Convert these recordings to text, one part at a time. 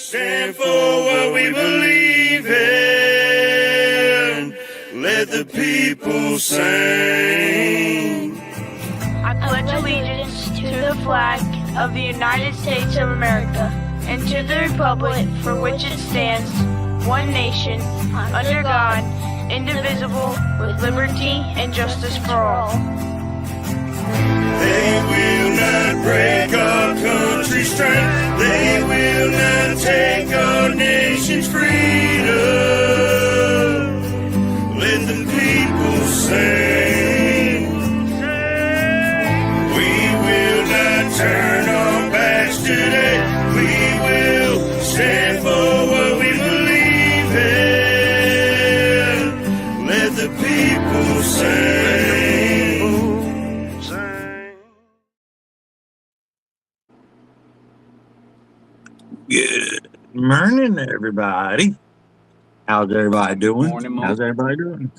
stand for what we believe in. Let the people sing. I pledge allegiance to the flag of the United States of America and to the republic for which it stands, one nation, under God, indivisible, with liberty and justice for all. They will not break our country's strength. They will not take our nation's freedom. Let the people sing. We will not turn our backs today. We will stand for what we believe in. Let the people sing. Good morning, everybody. How's everybody doing? How's everybody doing?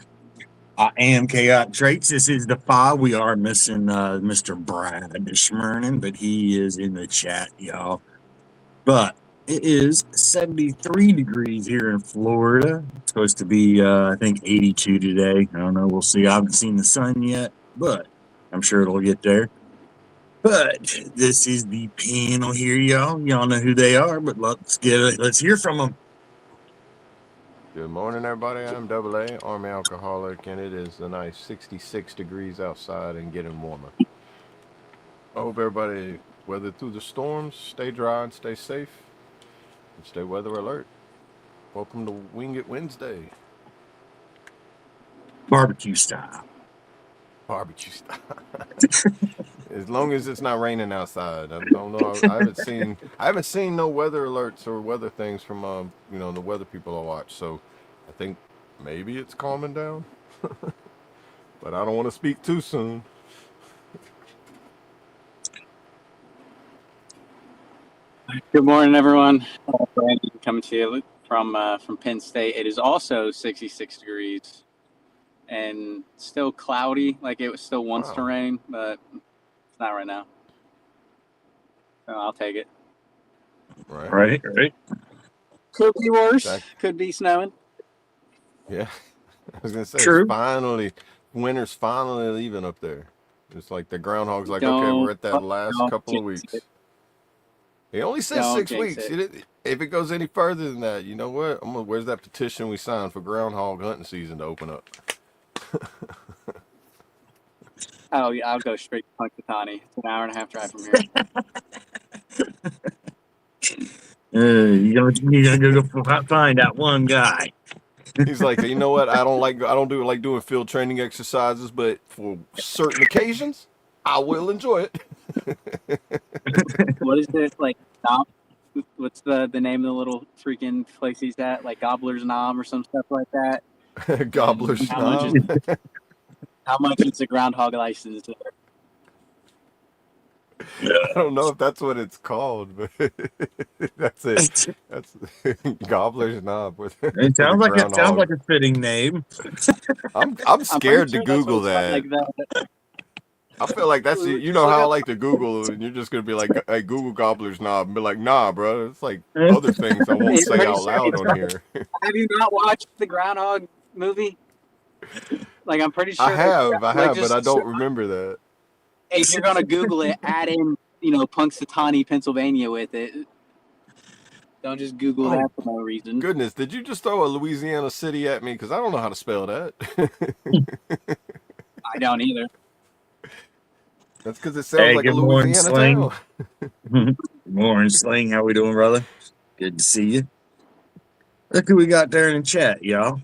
I am Chaotic Traits. This is the F.O.B. We are missing Mr. Brad this morning, but he is in the chat, y'all. But it is 73 degrees here in Florida. It's supposed to be, I think, 82 today. I don't know. We'll see. I haven't seen the sun yet, but I'm sure it'll get there. But this is the panel here, y'all. Y'all know who they are, but let's hear from them. Good morning, everybody. I'm Double A, Army Alcoholic, and it is a nice 66 degrees outside and getting warmer. I hope everybody weathered through the storms, stay dry and stay safe, and stay weather alert. Welcome to Wing It Wednesday. Barbecue style. Barbecue style. As long as it's not raining outside. I don't know. I haven't seen no weather alerts or weather things from the weather people I watch. So I think maybe it's calming down. But I don't want to speak too soon. Good morning, everyone. Brandon coming to you from Penn State. It is also 66 degrees and still cloudy, like it was still wants to rain, but it's not right now. So I'll take it. Right. Could be worse. Exactly. Could be snowing. Yeah. I was going to say, True. Winter's finally leaving up there. It's like the groundhog's like, Don't- okay, we're at that last don't couple of jinx weeks. it. He only says Don't 6 jinx weeks. it. If it goes any further than that, you know what? Where's that petition we signed for groundhog hunting season to open up? Oh, yeah, I'll go straight to Punxsutawney. It's an hour and a half drive from here. You're gonna go find that one guy. He's like, you know what? I don't like doing field training exercises, but for certain occasions, I will enjoy it. What is it, like, what's the name of the little freaking place he's at? Like Gobbler's Knob or some stuff like that? Gobbler's How much Knob. How much is the groundhog license there? I don't know if that's what it's called, but that's it. That's Gobbler's Knob. It sounds like a fitting name. I'm scared to pretty sure Google that's that. what it's like. I feel like that's you know how I like to Google, and you're just gonna be like, "Hey, Google Gobbler's Knob," and be like, "Nah, bro, it's like other things I won't say out loud on here." Have you not watched the Groundhog movie? Like, I'm pretty sure I have, like, but I don't remember that. If you're gonna Google it, add in Punxsutawney, Pennsylvania with it. Don't just Google that for no reason. Goodness, did you just throw a Louisiana city at me? Because I don't know how to spell that. I don't either. That's because it sounds like a Louisiana town. Good morning, Sling. How we doing, brother? Good to see you. Look who we got there in the chat, y'all.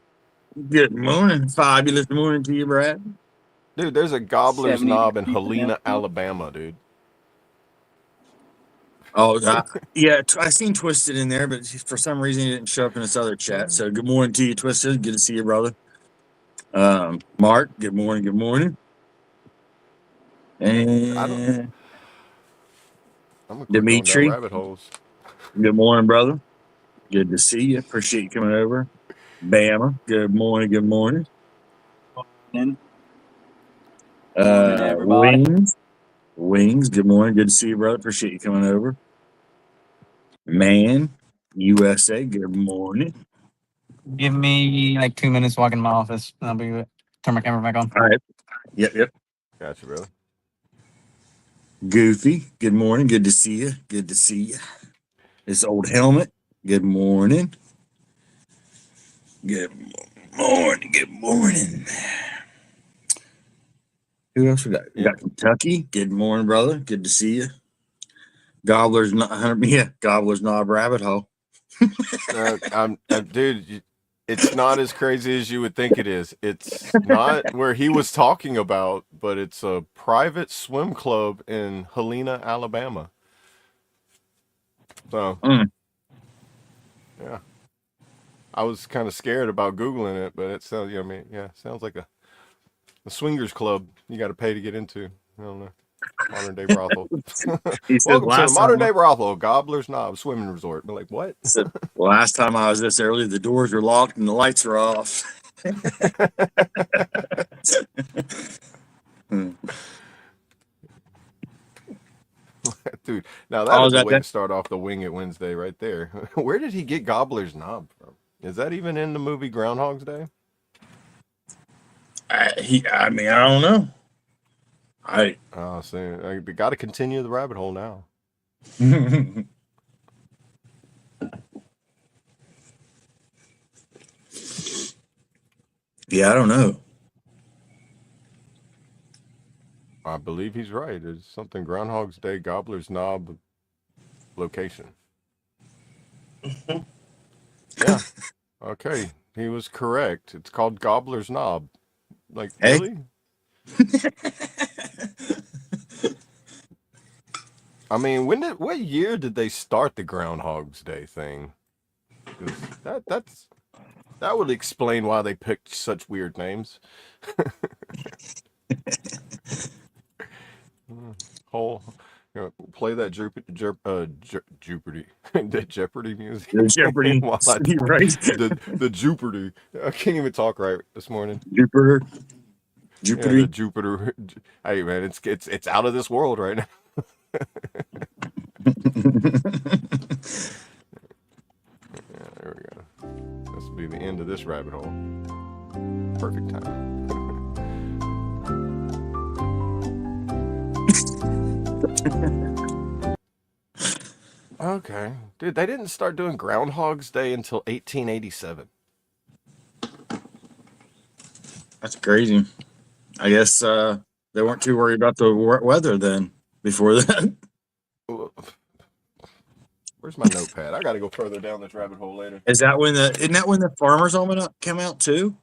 Good morning. Fabulous morning to you, Brad. Dude, there's a Gobbler's 70 Knob in Helena, Alabama, dude. Oh, yeah. I seen Twisted in there, but for some reason he didn't show up in this other chat. So good morning to you, Twisted. Good to see you, brother. Mark, good morning. Good morning. And I'm Dimitri, down rabbit holes. Good morning, brother. Good to see you. Appreciate you coming over. Bama, good morning. Good morning. Wings, good morning. Good to see you, brother. Appreciate you coming over. Man, USA, good morning. Give me like 2 minutes walking to my office, and I'll be turn my camera back on. All right. Yep. Gotcha, brother. Goofy, good morning. Good to see you. Good to see you. This old helmet, good morning. Good morning. Good morning. Who else we got? We got Kentucky. Good morning, brother. Good to see you. Gobbler's Knob rabbit hole. Dude, it's not as crazy as you would think it is. It's not where he was talking about, but it's a private swim club in Helena, Alabama. So, yeah, I was kind of scared about Googling it, but it sounds, sounds like a swingers club you got to pay to get into. I don't know. Modern day brothel. Welcome to the modern day brothel, Gobbler's Knob Swimming Resort. But like, what? Last time I was this early, the doors were locked and the lights were off. Dude, now that is a way to start off the Wing It Wednesday right there. Where did he get Gobbler's Knob from? Is that even in the movie Groundhog's Day? I don't know. We got to continue the rabbit hole now. Yeah, I don't know. I believe he's right. It's something Groundhog's Day, Gobbler's Knob location. Yeah. Okay. He was correct. It's called Gobbler's Knob. Like, really? I mean, what year did they start the Groundhog's Day thing? That would explain why they picked such weird names. Play that Jeopardy, the Jeopardy music. The Jeopardy, right? The Jeopardy. I can't even talk right this morning. Jupiter. Yeah, the Jupiter. Hey man, it's out of this world right now. Yeah, there we go. This will be the end of this rabbit hole. Perfect time. Okay. Dude, they didn't start doing Groundhog's Day until 1887. That's crazy. I guess they weren't too worried about the weather then before that. Where's my notepad? I got to go further down this rabbit hole later. Isn't that when the Farmer's Almanac came out too?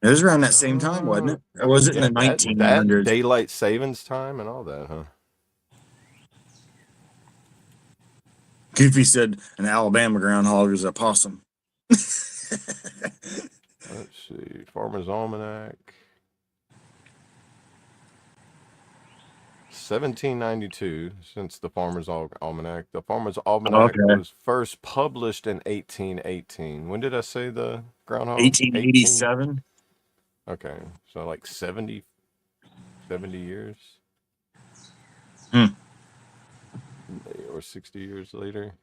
It was around that same time, wasn't it? Or was it in the 1900s? That daylight savings time and all that, huh? Goofy said an Alabama groundhog is a possum. Let's see. Farmer's Almanac. 1792, since the Farmer's Almanac. The Farmer's Almanac was first published in 1818. When did I say the groundhog? 1887. Okay, so like 70 years. Or 60 years later.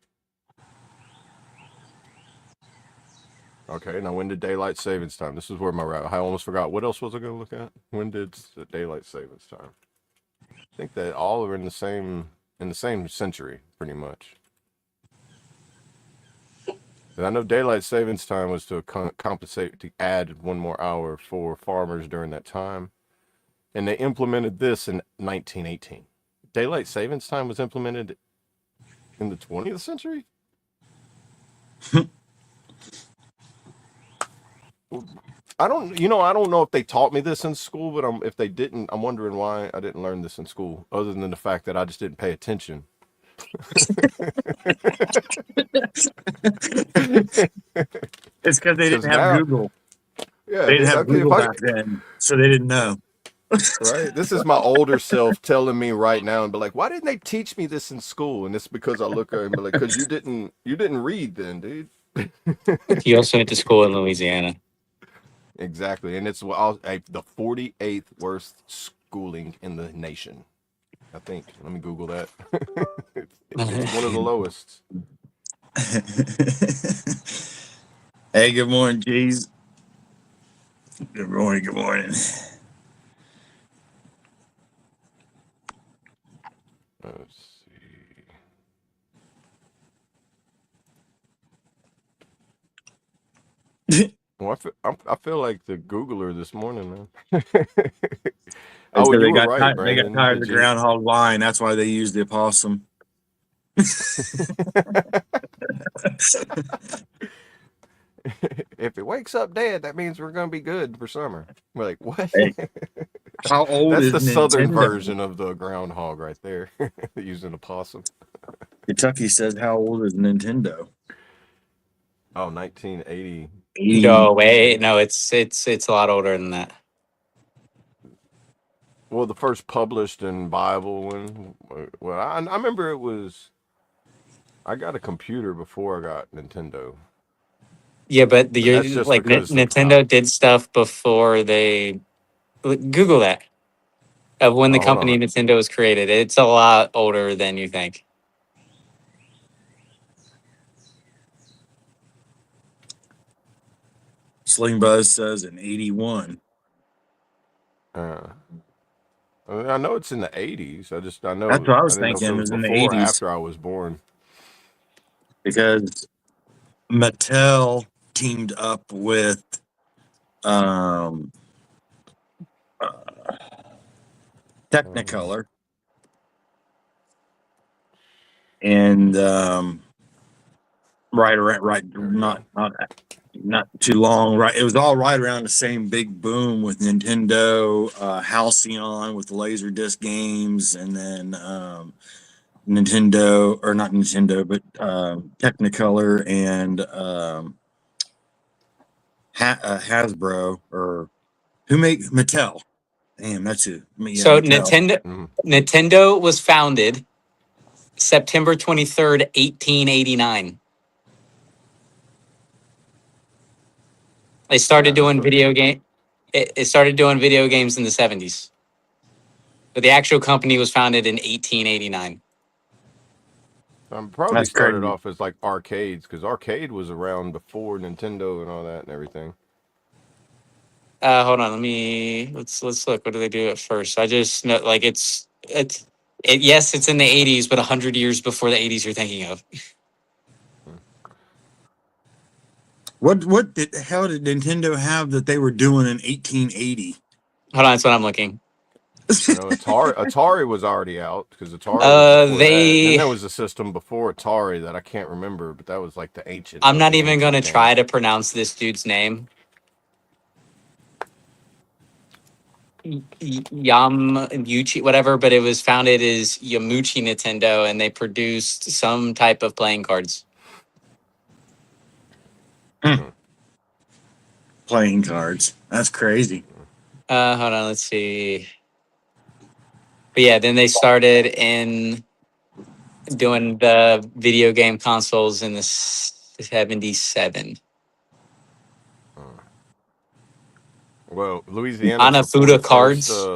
Okay, now when did daylight savings time? This is where I almost forgot. What else was I going to look at? When did the daylight savings time? I think that all are in the same century, pretty much. And I know daylight savings time was to compensate to add 1 more hour for farmers during that time, and they implemented this in 1918. Daylight savings time was implemented in the 20th century. I don't know if they taught me this in school, but if they didn't, I'm wondering why I didn't learn this in school, other than the fact that I just didn't pay attention. It's because they didn't have Google. Yeah, they didn't have Google back then, so they didn't know. Right? This is my older self telling me right now and be like, why didn't they teach me this in school? And it's because I look at him and be like, because you didn't read then, dude. He also went to school in Louisiana. Exactly. And it's the 48th worst schooling in the nation, I think. Let me Google that. It's one of the lowest. Hey, good morning, Jeez. Good morning. Good morning. Let's see. Well, I feel like the Googler this morning, man. They Oh, said you they were got right, they got Brandon. tired of Did the you? groundhog line. That's why they used the opossum. If it wakes up dead, that means we're gonna be good for summer. We're like, what? Hey, how old That's is the southern Nintendo? version of the groundhog right there, using a possum. Kentucky says, how old is Nintendo? Oh, 1980. 80. No, wait, no, it's a lot older than that. Well, the first published and viable one. Well, I remember it was. I got a computer before I got Nintendo, Yeah, but but that's just because of Nintendo did stuff before they Google that of when the oh, hold company on. Nintendo was created. It's a lot older than you think. Sling Buzz says in 81. Uh, I know it's in the 80s. I That's know what I I was didn't know if thinking. it It was was in the before or 80s after I was born. because Mattel teamed up with um, uh, Um, Technicolor and right around right there we go. not too long, right, it was all right around the same big boom with Nintendo, Halcyon with Laserdisc games, and then Nintendo, or not Nintendo, but Technicolor and Hasbro, or who make Mattel. Damn, that's it. Yeah, So Mattel. Nintendo was founded September 23rd, 1889. They started Yeah, doing so video game. It started doing video games in the 70s, but the actual company was founded in 1889. probably That's started crazy. off as like arcades because arcade was around before Nintendo and all that and everything. Hold on, let's look. What do they do at first? I just know like yes, it's in the 80s, but 100 years before the 80s you're thinking of. What did hell did Nintendo have that they were doing in 1880? Hold on, that's what I'm looking. I know Atari was already out because Atari was before that, and then They there was a system before Atari that I can't remember, but that was like the ancient I'm of not the even going to ancient try games. to pronounce this dude's name. Yamuchi, whatever, but it was founded as Yamuchi Nintendo, and they produced some type of playing cards. Hmm. Playing cards. That's crazy. Hold on, let's see. But yeah, then they started in doing the video game consoles in the 77. Well, Louisiana's the Hanafuda 41st. cards.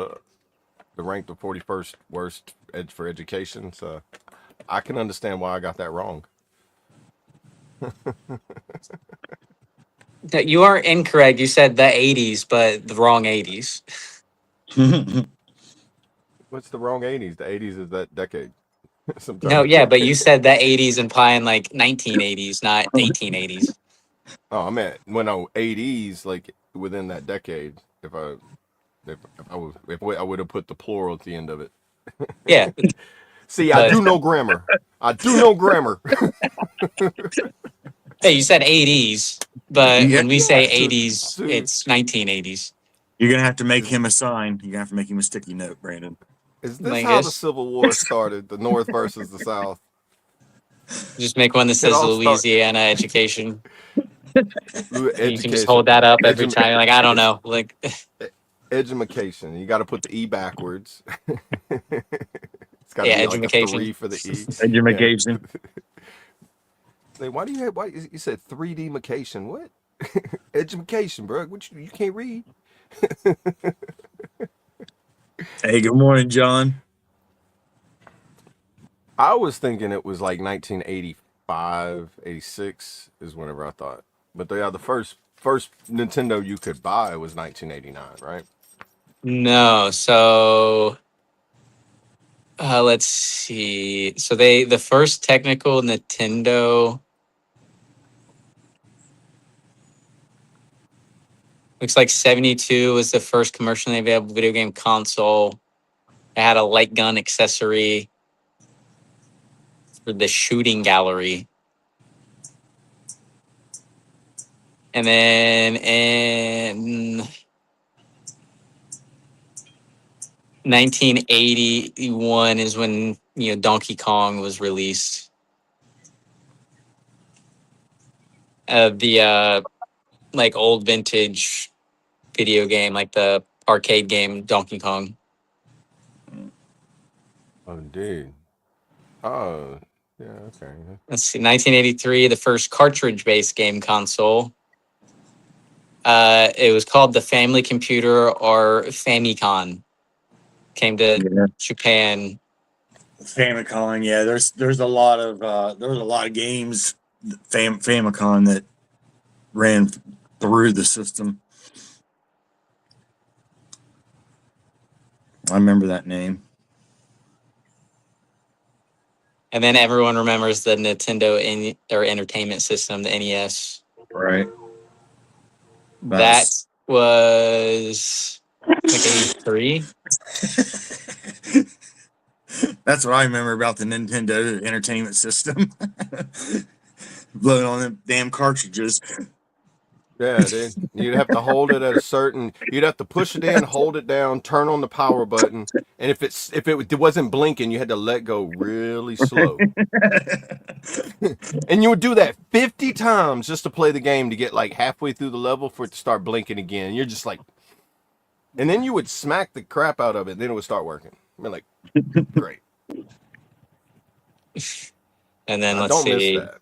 The ranked the 41st worst for education, so I can understand why I got that wrong. That you are incorrect. You said the 80s, but the wrong 80s. What's the wrong 80s? The 80s is that decade. No, Sometimes. yeah, but you said the 80s implying like 1980s, not 1880s. Oh, I meant when I 80s, like within that decade. If I would have put the plural at the end of it. Yeah, See, I but do know grammar. I do know grammar. hey, you said 80s, but Yeah, when we say to, 80s, to, it's 1980s. you're gonna have to make is him a sign. You're gonna have to make him a sticky note, Brandon. is this how the Lingus, Civil War started? The North versus the South. just make one that It says all start Louisiana education. And you can just education, hold that up every time. You're like, I don't know. Like, education. You got to put the e backwards. It's got to yeah, be like a education. 3 for the e. Yeah. Education. Like, why do you have? Why you said 3D macation? What? Education, bro. What you can't read? Hey, good morning, John. I was thinking it was like 1980 85, 86 is whenever I thought. But the first Nintendo you could buy was 1989, right? No, so let's see. So the first technical Nintendo looks like 72 was the first commercially available video game console. It had a light gun accessory for the shooting gallery. And then in 1981 is when Donkey Kong was released. The like old vintage video game, like the arcade game Donkey Kong. Oh, indeed. Oh, yeah, okay. Let's see, 1983, the first cartridge-based game console. It was called the Family Computer or Famicom. Came to Japan. Famicom, yeah. There's a lot of games Famicom that ran through the system. I remember that name. And then everyone remembers the Nintendo Entertainment System, the NES. Right. That was like 83. That's what I remember about the Nintendo Entertainment System. Blowing on them damn cartridges. Yeah, dude. You'd have to hold it at a certain. You'd have to push it in, hold it down, turn on the power button, and if it wasn't blinking, you had to let go really slow. And you would do that 50 times just to play the game to get like halfway through the level for it to start blinking again. You're just like, and then you would smack the crap out of it, then it would start working. I mean, like, great. And then let's don't see. miss that.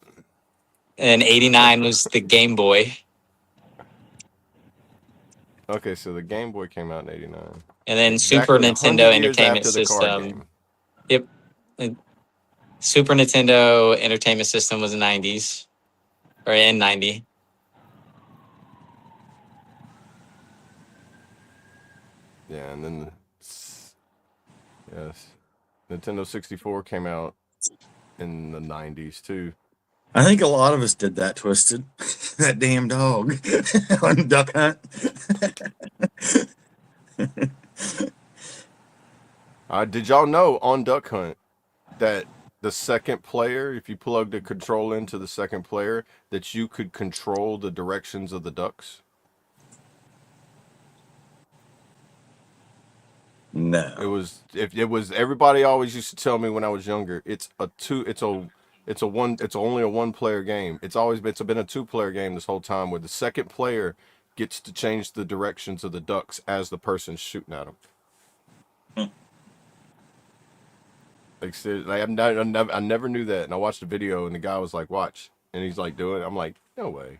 And 89 was the Game Boy. Okay, so the Game Boy came out in 89. And then Exactly Super Nintendo 100 years Entertainment after the card System. game. Yep. And Super Nintendo Entertainment System was in the 90s. Or in 90. Yeah, and then yes, Nintendo 64 came out in the 90s too. I think a lot of us did that, Twisted. That damn dog on Duck Hunt. Did y'all know on Duck Hunt that the second player, if you plugged a control into the second player, that you could control the directions of the ducks? No. It was everybody always used to tell me when I was younger, it's only a one player game. It's been a 2-player game this whole time where the second player gets to change the directions of the ducks as the person's shooting at them. Like, seriously, I never knew that, and I watched the video, and the guy was like, "Watch," and he's like doing it. I'm like, "No way."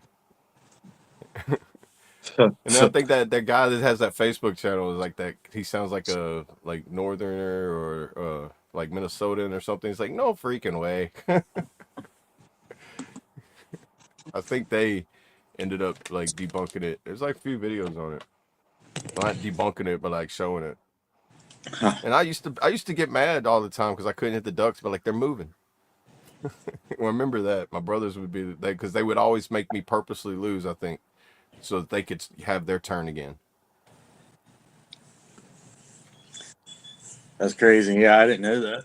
And then I think that guy that has that Facebook channel is like that. He sounds like a northerner or like Minnesotan or something. He's like, "No freaking way." I think they ended up like debunking it. There's like a few videos on it. Not debunking it, but like showing it. Huh. And I used to get mad all the time because I couldn't hit the ducks, but like they're moving. Remember that my brothers would be because they would always make me purposely lose. I think so that they could have their turn again. That's crazy. Yeah, I didn't know that.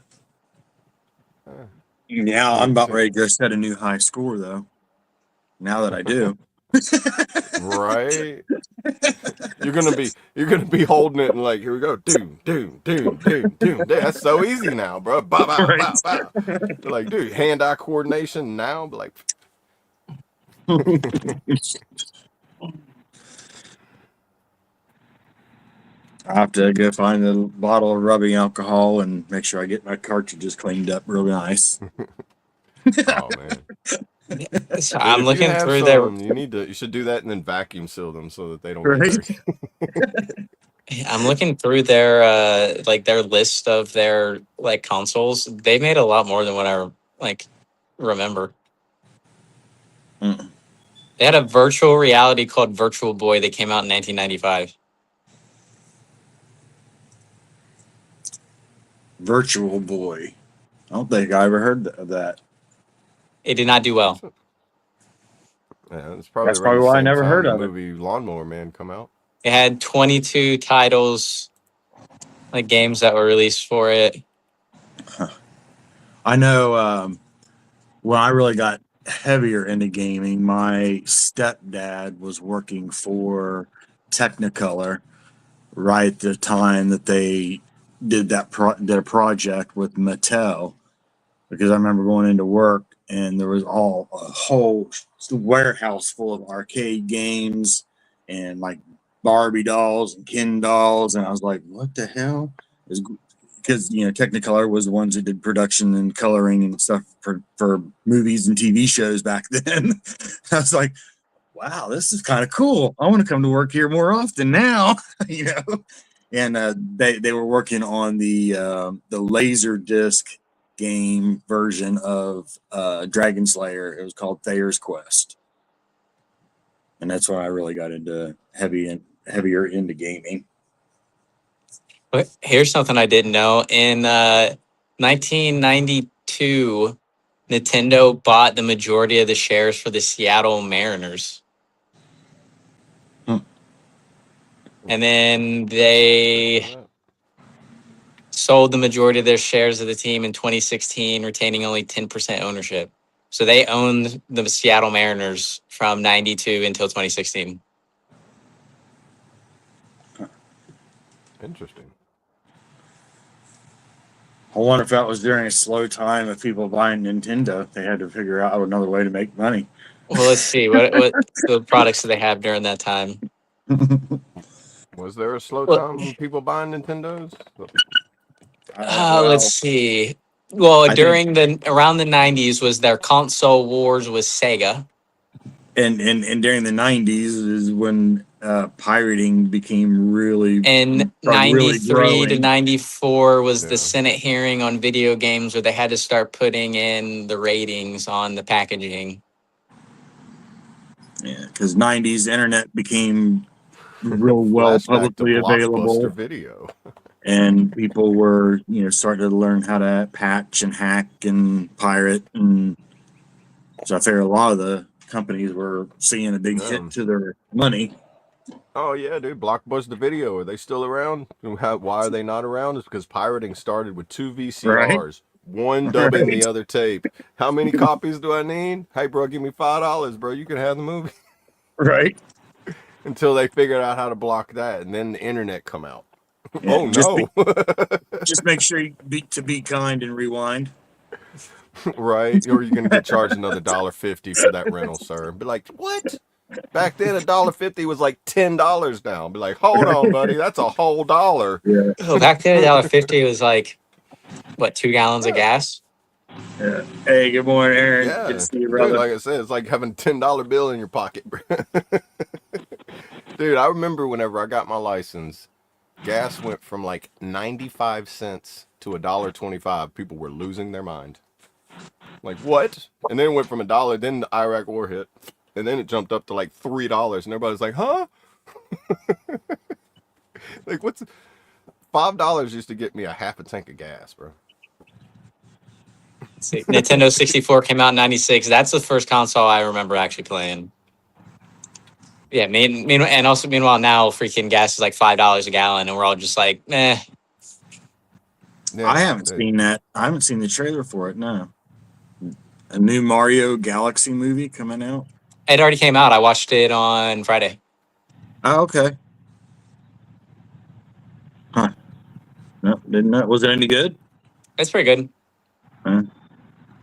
Now I'm about ready to go set a new high score, though. Now that I do. Right. You're gonna be holding it and like, here we go, doom. That's so easy now, bro. Bow, bow, bow, bow. You're like, dude, hand-eye coordination now, but like. I have to go find a bottle of rubbing alcohol and make sure I get my cartridges cleaned up real nice. Oh man. So I'm looking through there. You should do that and then vacuum seal them so that they don't get dirty. I'm looking through their their list of their like consoles. They made a lot more than what I remember. Mm. They had a virtual reality called Virtual Boy that came out in 1995. Virtual Boy. I don't think I ever heard of that. It did not do well. Yeah, it's probably That's around probably the why I same never time heard the of it. movie Lawnmower Man come out. It had 22 titles, like games that were released for it. I know when I really got heavier into gaming, my stepdad was working for Technicolor right at the time that they did a project with Mattel, because I remember going into work and there was a whole warehouse full of arcade games and like Barbie dolls and Ken dolls, and I was like, what the hell is, because Technicolor was the ones that did production and coloring and stuff for movies and TV shows back then. I was like, wow, this is kind of cool. I want to come to work here more often now. And they were working on the laser disc game version of Dragon Slayer. It was called Thayer's Quest, and that's when I really got into heavier into gaming. But here's something I didn't know. In 1992, Nintendo bought the majority of the shares for the Seattle Mariners. Hmm. And then they sold the majority of their shares of the team in 2016, retaining only 10% ownership. So they owned the Seattle Mariners from 92 until 2016. Interesting. I wonder if that was during a slow time of people buying Nintendo. They had to figure out another way to make money. Well, let's see. What the products do they have during that time? Was there a slow Well, time when people buying Nintendos? let's see. Well, I think, around the 90s was their console wars with Sega. and during the 90s is when pirating became really And really 93 to growing. 94 was Yeah. the Senate hearing on video games where they had to start putting in the ratings on the packaging. Yeah, because 90s internet became real well Flashback to publicly Blockbuster available, Video. and people were starting to learn how to patch and hack and pirate, and so I figure a lot of the companies were seeing a big hit to their money. Oh yeah, dude, Blockbuster Video. Are they still around? Why are they not around? It's because pirating started with 2 VCRs, one dubbing Right. the other tape. How many copies do I need? Hey, bro, give me $5, bro. You can have the movie. Right. Until they figured out how to block that, and then the internet come out. Yeah, Oh no! just make sure you be kind and rewind. Right? Or you're gonna get charged another $1.50 for that rental, sir. Be like, what? Back then, $1.50 was like $10 now. Be like, hold on, buddy, that's a whole dollar. Yeah. Oh, back then, $1.50 was like, what, 2 gallons of gas? Yeah. Hey, good morning, Aaron. Good to Yeah, see you, dude. brother. Like I said, it's like having a $10 bill in your pocket, dude. I remember whenever I got my license, gas went from like 95 cents to $1.25. People were losing their mind. Like, what? And then it went from $1. Then the Iraq War hit, and then it jumped up to like $3, and everybody's like, "Huh?" Like, what's $5 used to get me a half a tank of gas, bro. See, Nintendo 64 came out in 96. That's the first console I remember actually playing. Yeah, meanwhile now freaking gas is like $5 a gallon, and we're all just like, eh. Yeah, I haven't seen that. I haven't seen the trailer for it. No. A new Mario Galaxy movie coming out. It already came out. I watched it on Friday. Oh, okay. Huh. No, didn't know. Was it any good? It's pretty good. Huh.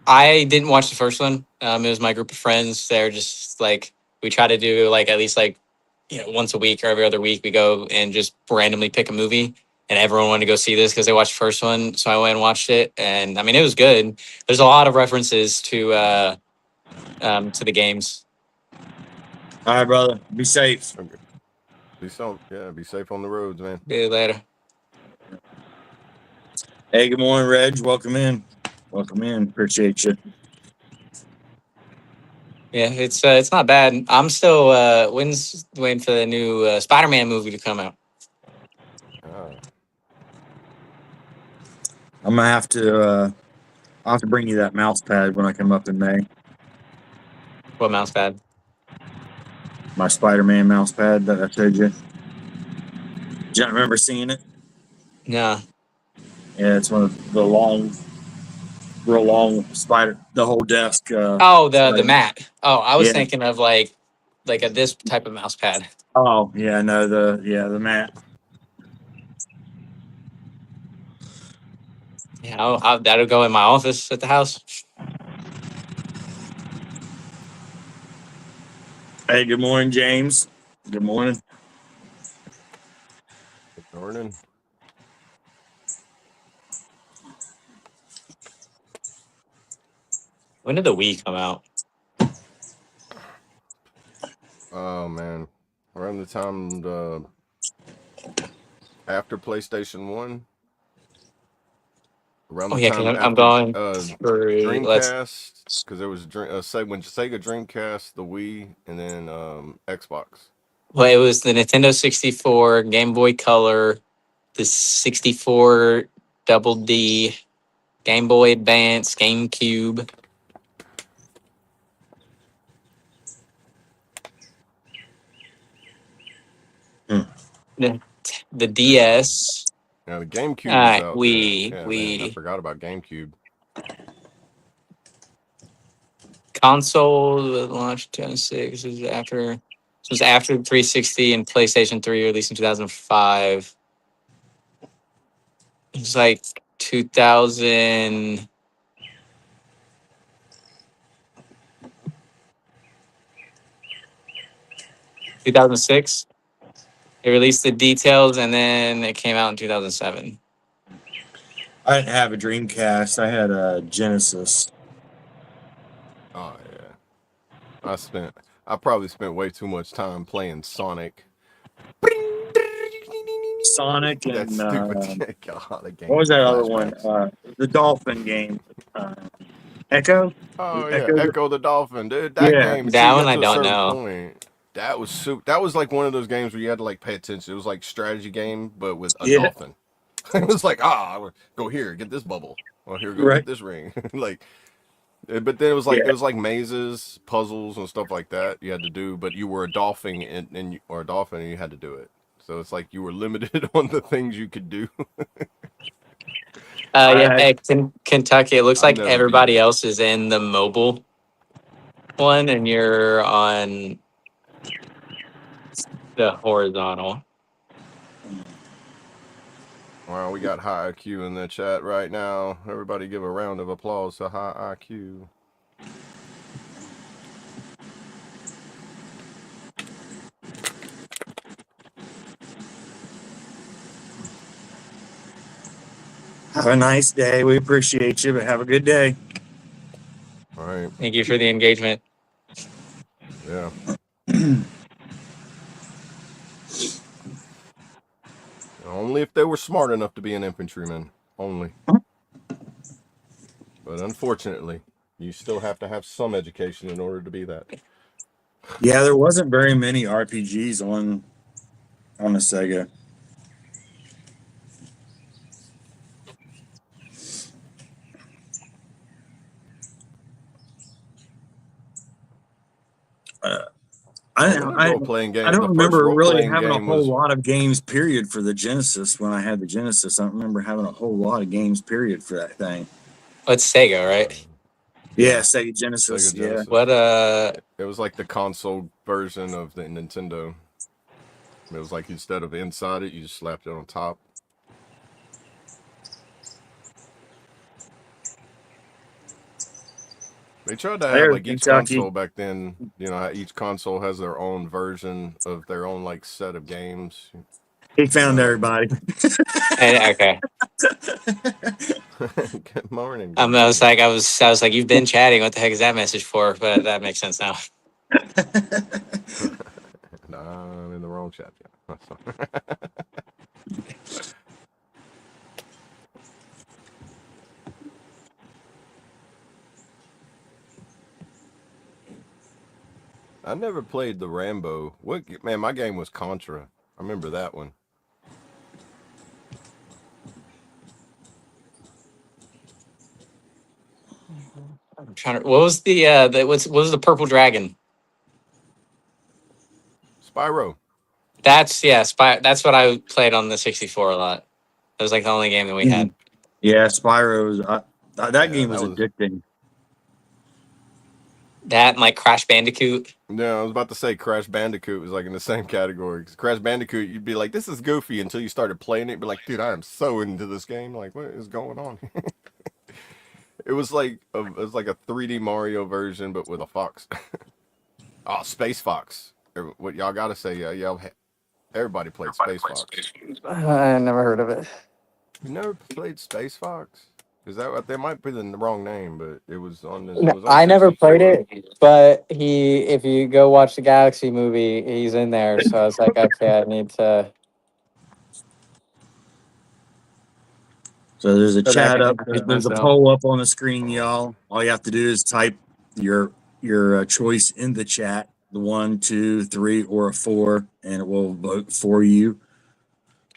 I didn't watch the first one. It was my group of friends. They're just like, we try to do like at least like, once a week or every other week, we go and just randomly pick a movie. And everyone wanted to go see this because they watched the first one. So I went and watched it. And I mean, it was good. There's a lot of references to the games. All right, brother. Be safe. Okay. Be safe on the roads, man. See you later. Hey, good morning, Reg. Welcome in. Welcome in. Appreciate you. Yeah, it's not bad. I'm still waiting for the new Spider-Man movie to come out. Ah, I'm gonna have to. I'll have to bring you that mouse pad when I come up in May. What mouse pad? My Spider-Man mouse pad that I showed you. Do you remember seeing it? No. Yeah, it's one of the real long spider. The whole desk. Oh, the Spider- mat. Oh, I was yeah. thinking of like this type of mouse pad. Oh, yeah. No, the mat. Yeah, that'll go in my office at the house. Hey, good morning, James. Good morning. good morning. When did the Wii come out? Oh man, around the time after PlayStation 1, around Oh the yeah, because time I'm after going through. Dreamcast, because there was when Sega Dreamcast, the Wii, and then Xbox. Well, it was the Nintendo 64, Game Boy Color, the 64 Double D, Game Boy Advance, GameCube. Hmm. The DS. Now the GameCube was out. Yeah, We yeah, man, I we forgot about GameCube. console launched 2006. This was after 360 and PlayStation 3 released in 2005. It was like 2000. 2006. They released the details and then it came out in 2007. I didn't have a Dreamcast. I had a Genesis. Oh yeah, I probably spent way too much time playing Sonic. Sonic That and stupid God, the what game was that other one? flashbacks. The Dolphin game. Echo. Was Oh it yeah, Echo. Echo the Dolphin, dude. That Yeah. game, until That you one got I to a don't certain know. point, that was like one of those games where you had to like pay attention. It was like strategy game, but with a Yeah. dolphin. It was like, go here, get this bubble. Or here, go Right. get this ring. Like, but then Yeah. it was like mazes, puzzles, and stuff like that you had to do. But you were a dolphin, or a dolphin, and you had to do it. So it's like you were limited on the things you could do. I Yeah, had. Kentucky. It looks I've like never beat everybody it. else is in the mobile one, and you're on the horizontal. Wow, we got High IQ in the chat right now. Everybody give a round of applause to High IQ. Have a nice day. We appreciate you, but have a good day. All right. Thank you for the engagement. Yeah. Only if they were smart enough to be an infantryman. Only. But unfortunately, you still have to have some education in order to be that. Yeah, there wasn't very many RPGs on the Sega. I, Oh, the I role playing I game, don't the first remember role really playing having a game whole was. lot of games period for the Genesis when I had the Genesis. I don't remember having a whole lot of games period for that thing. Oh, it's Sega, right? Yeah, Yeah, Sega Genesis. Sega Yeah. What Genesis. It was like the console version of the Nintendo. It was like instead of inside it, you just slapped it on top. They tried to have There's like each Kentucky. console back then, you know, how each console has their own version of their own like set of games. He found Like everybody. Okay. good morning, good I was morning. like, I was like, you've been chatting. What the heck is that message for? But that makes sense now. Nah, I'm in the wrong chat. Yeah. I never played the Rambo. Man, my game was Contra. I remember that one. I'm trying to. What was what was the purple dragon? Spyro. That's That's what I played on the 64 a lot. That was like the only game that we had. Yeah, Spyro's. That Yeah, game was that was. addicting. That and like Crash Bandicoot. Yeah, I was about to say Crash Bandicoot was like in the same category. 'Cause Crash Bandicoot, you'd be like, "This is goofy," until you started playing it. Be like, "Dude, I am so into this game. Like, what is going on?" It was like a 3D Mario version, but with a fox. Oh, Space Fox. What y'all gotta say? Yeah, everybody played Space Fox. I never heard of it. You never played Space Fox? Is that might be the wrong name, but it was on this. It No, was on I never played 64. it, but if you go watch the Galaxy movie, he's in there. So I was like, okay, I need to So there's a go back chat and up. introduce There's a myself. poll up on the screen, y'all. All you have to do is type your choice in the chat, the 1, 2, 3, or a 4, and it will vote for you.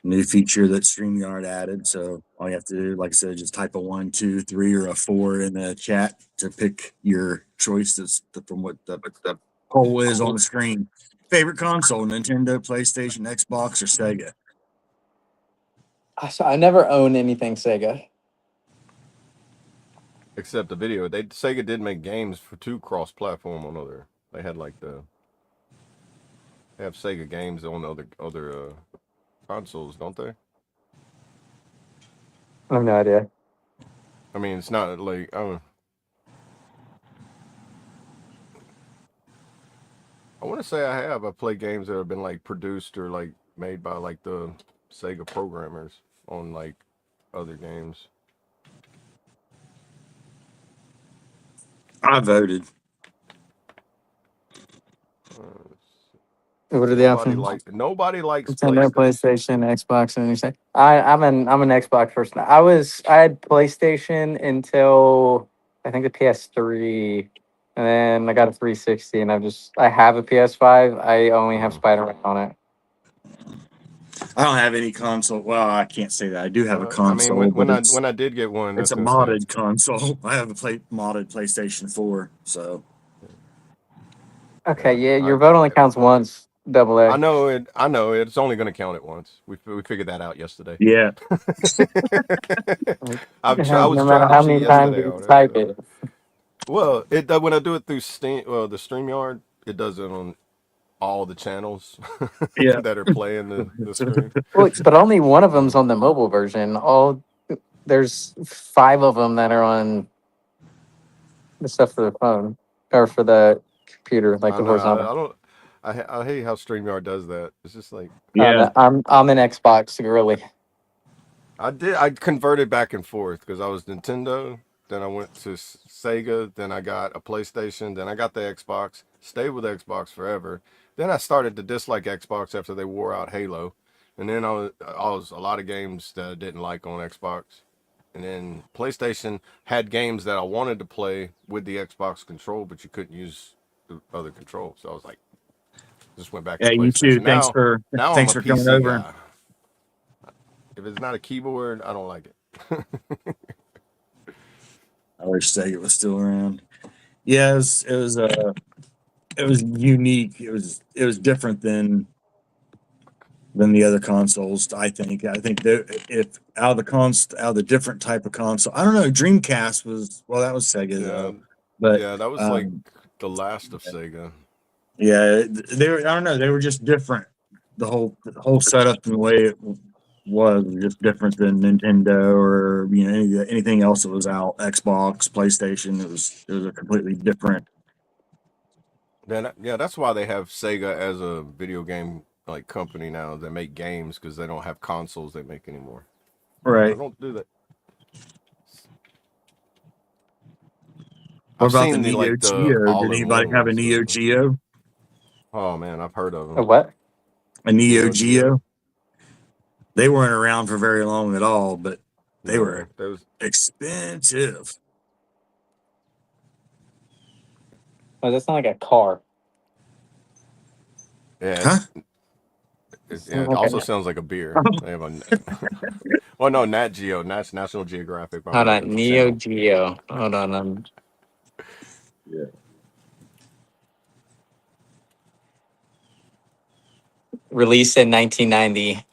New feature that StreamYard added. So all you have to do, like I said, just type a 1, 2, 3, or a 4 in the chat to pick your choice. That's from what the poll is on the screen. Favorite console: Nintendo, PlayStation, Xbox, or Sega? I never owned anything Sega. Except the video. Sega did make games to cross-platform on other. They had like they have Sega games on other consoles, don't they? I have no idea. I mean, it's not like I want to say I have. I played games that have been like produced or like made by like the Sega programmers on like other games. I voted. Uh, What are the options? Nobody likes Nintendo, PlayStation. PlayStation, Xbox, and anything. I'm an Xbox person. I had PlayStation until I think the PS3, and then I got a 360, and I have a PS5. I only have Spider-Man on it. I don't have any console. Well, I can't say that. I do have a I mean, console, but when I did get one, it's that's a gonna say modded console. I have a modded PlayStation 4. So Okay, yeah. yeah, your vote only counts once. Double A. I know it. I know it's only gonna count it once. We figured that out yesterday. yeah, I was No trying matter to how cheat many times yesterday you on it. type So. it. Well, when I do it through Steam, the StreamYard, it does it on all the channels yeah. that are playing the screen. Well, but only one of them's So, on the mobile version. There's 5 of them that are on the stuff for the phone or for the computer, like I the know horizontal. I don't. I hate how StreamYard does that. It's just like Yeah. No, I'm an Xbox girly. I converted back and forth because I was Nintendo, then I went to Sega, then I got a PlayStation, then I got the Xbox, stayed with Xbox forever. Then I started to dislike Xbox after they wore out Halo, and then I was a lot of games that I didn't like on Xbox, and then PlayStation had games that I wanted to play with the Xbox control, but you couldn't use the other control, so I was like, just went back to Yeah, you too. PlayStation. Thanks for Now I'm thanks a for coming PC over. guy. If it's not a keyboard, I don't like it. I wish Sega was still around. Yeah, it was unique. It was different than the other consoles. I think. I think that if out of the different type of console, I don't know. Dreamcast was that was Sega Yeah, though, but yeah, that was like um, the last of Sega. yeah, they were. I don't know. They were just different. The whole setup and the way it was just different than Nintendo or anything else that was out. Xbox, PlayStation. It was a completely different. Yeah, that's why they have Sega as a video game like company now. They make games because they don't have consoles they make anymore. I Right. don't do that. What I've about the seen Neo the Geo? Did anybody all-in-one have a ones Neo though. Geo? Oh man, I've heard of A them. what? A Neo Neo Geo. Geo? They weren't around for very long at all, but they were No, there was. expensive. Oh, that's not like a car. Yeah, Huh? it also sounds like a beer. They have a well, no, Nat Geo, National Geographic. My Hold bad. on, That's a Neo channel. Geo. Hold on, Yeah. released in 1990.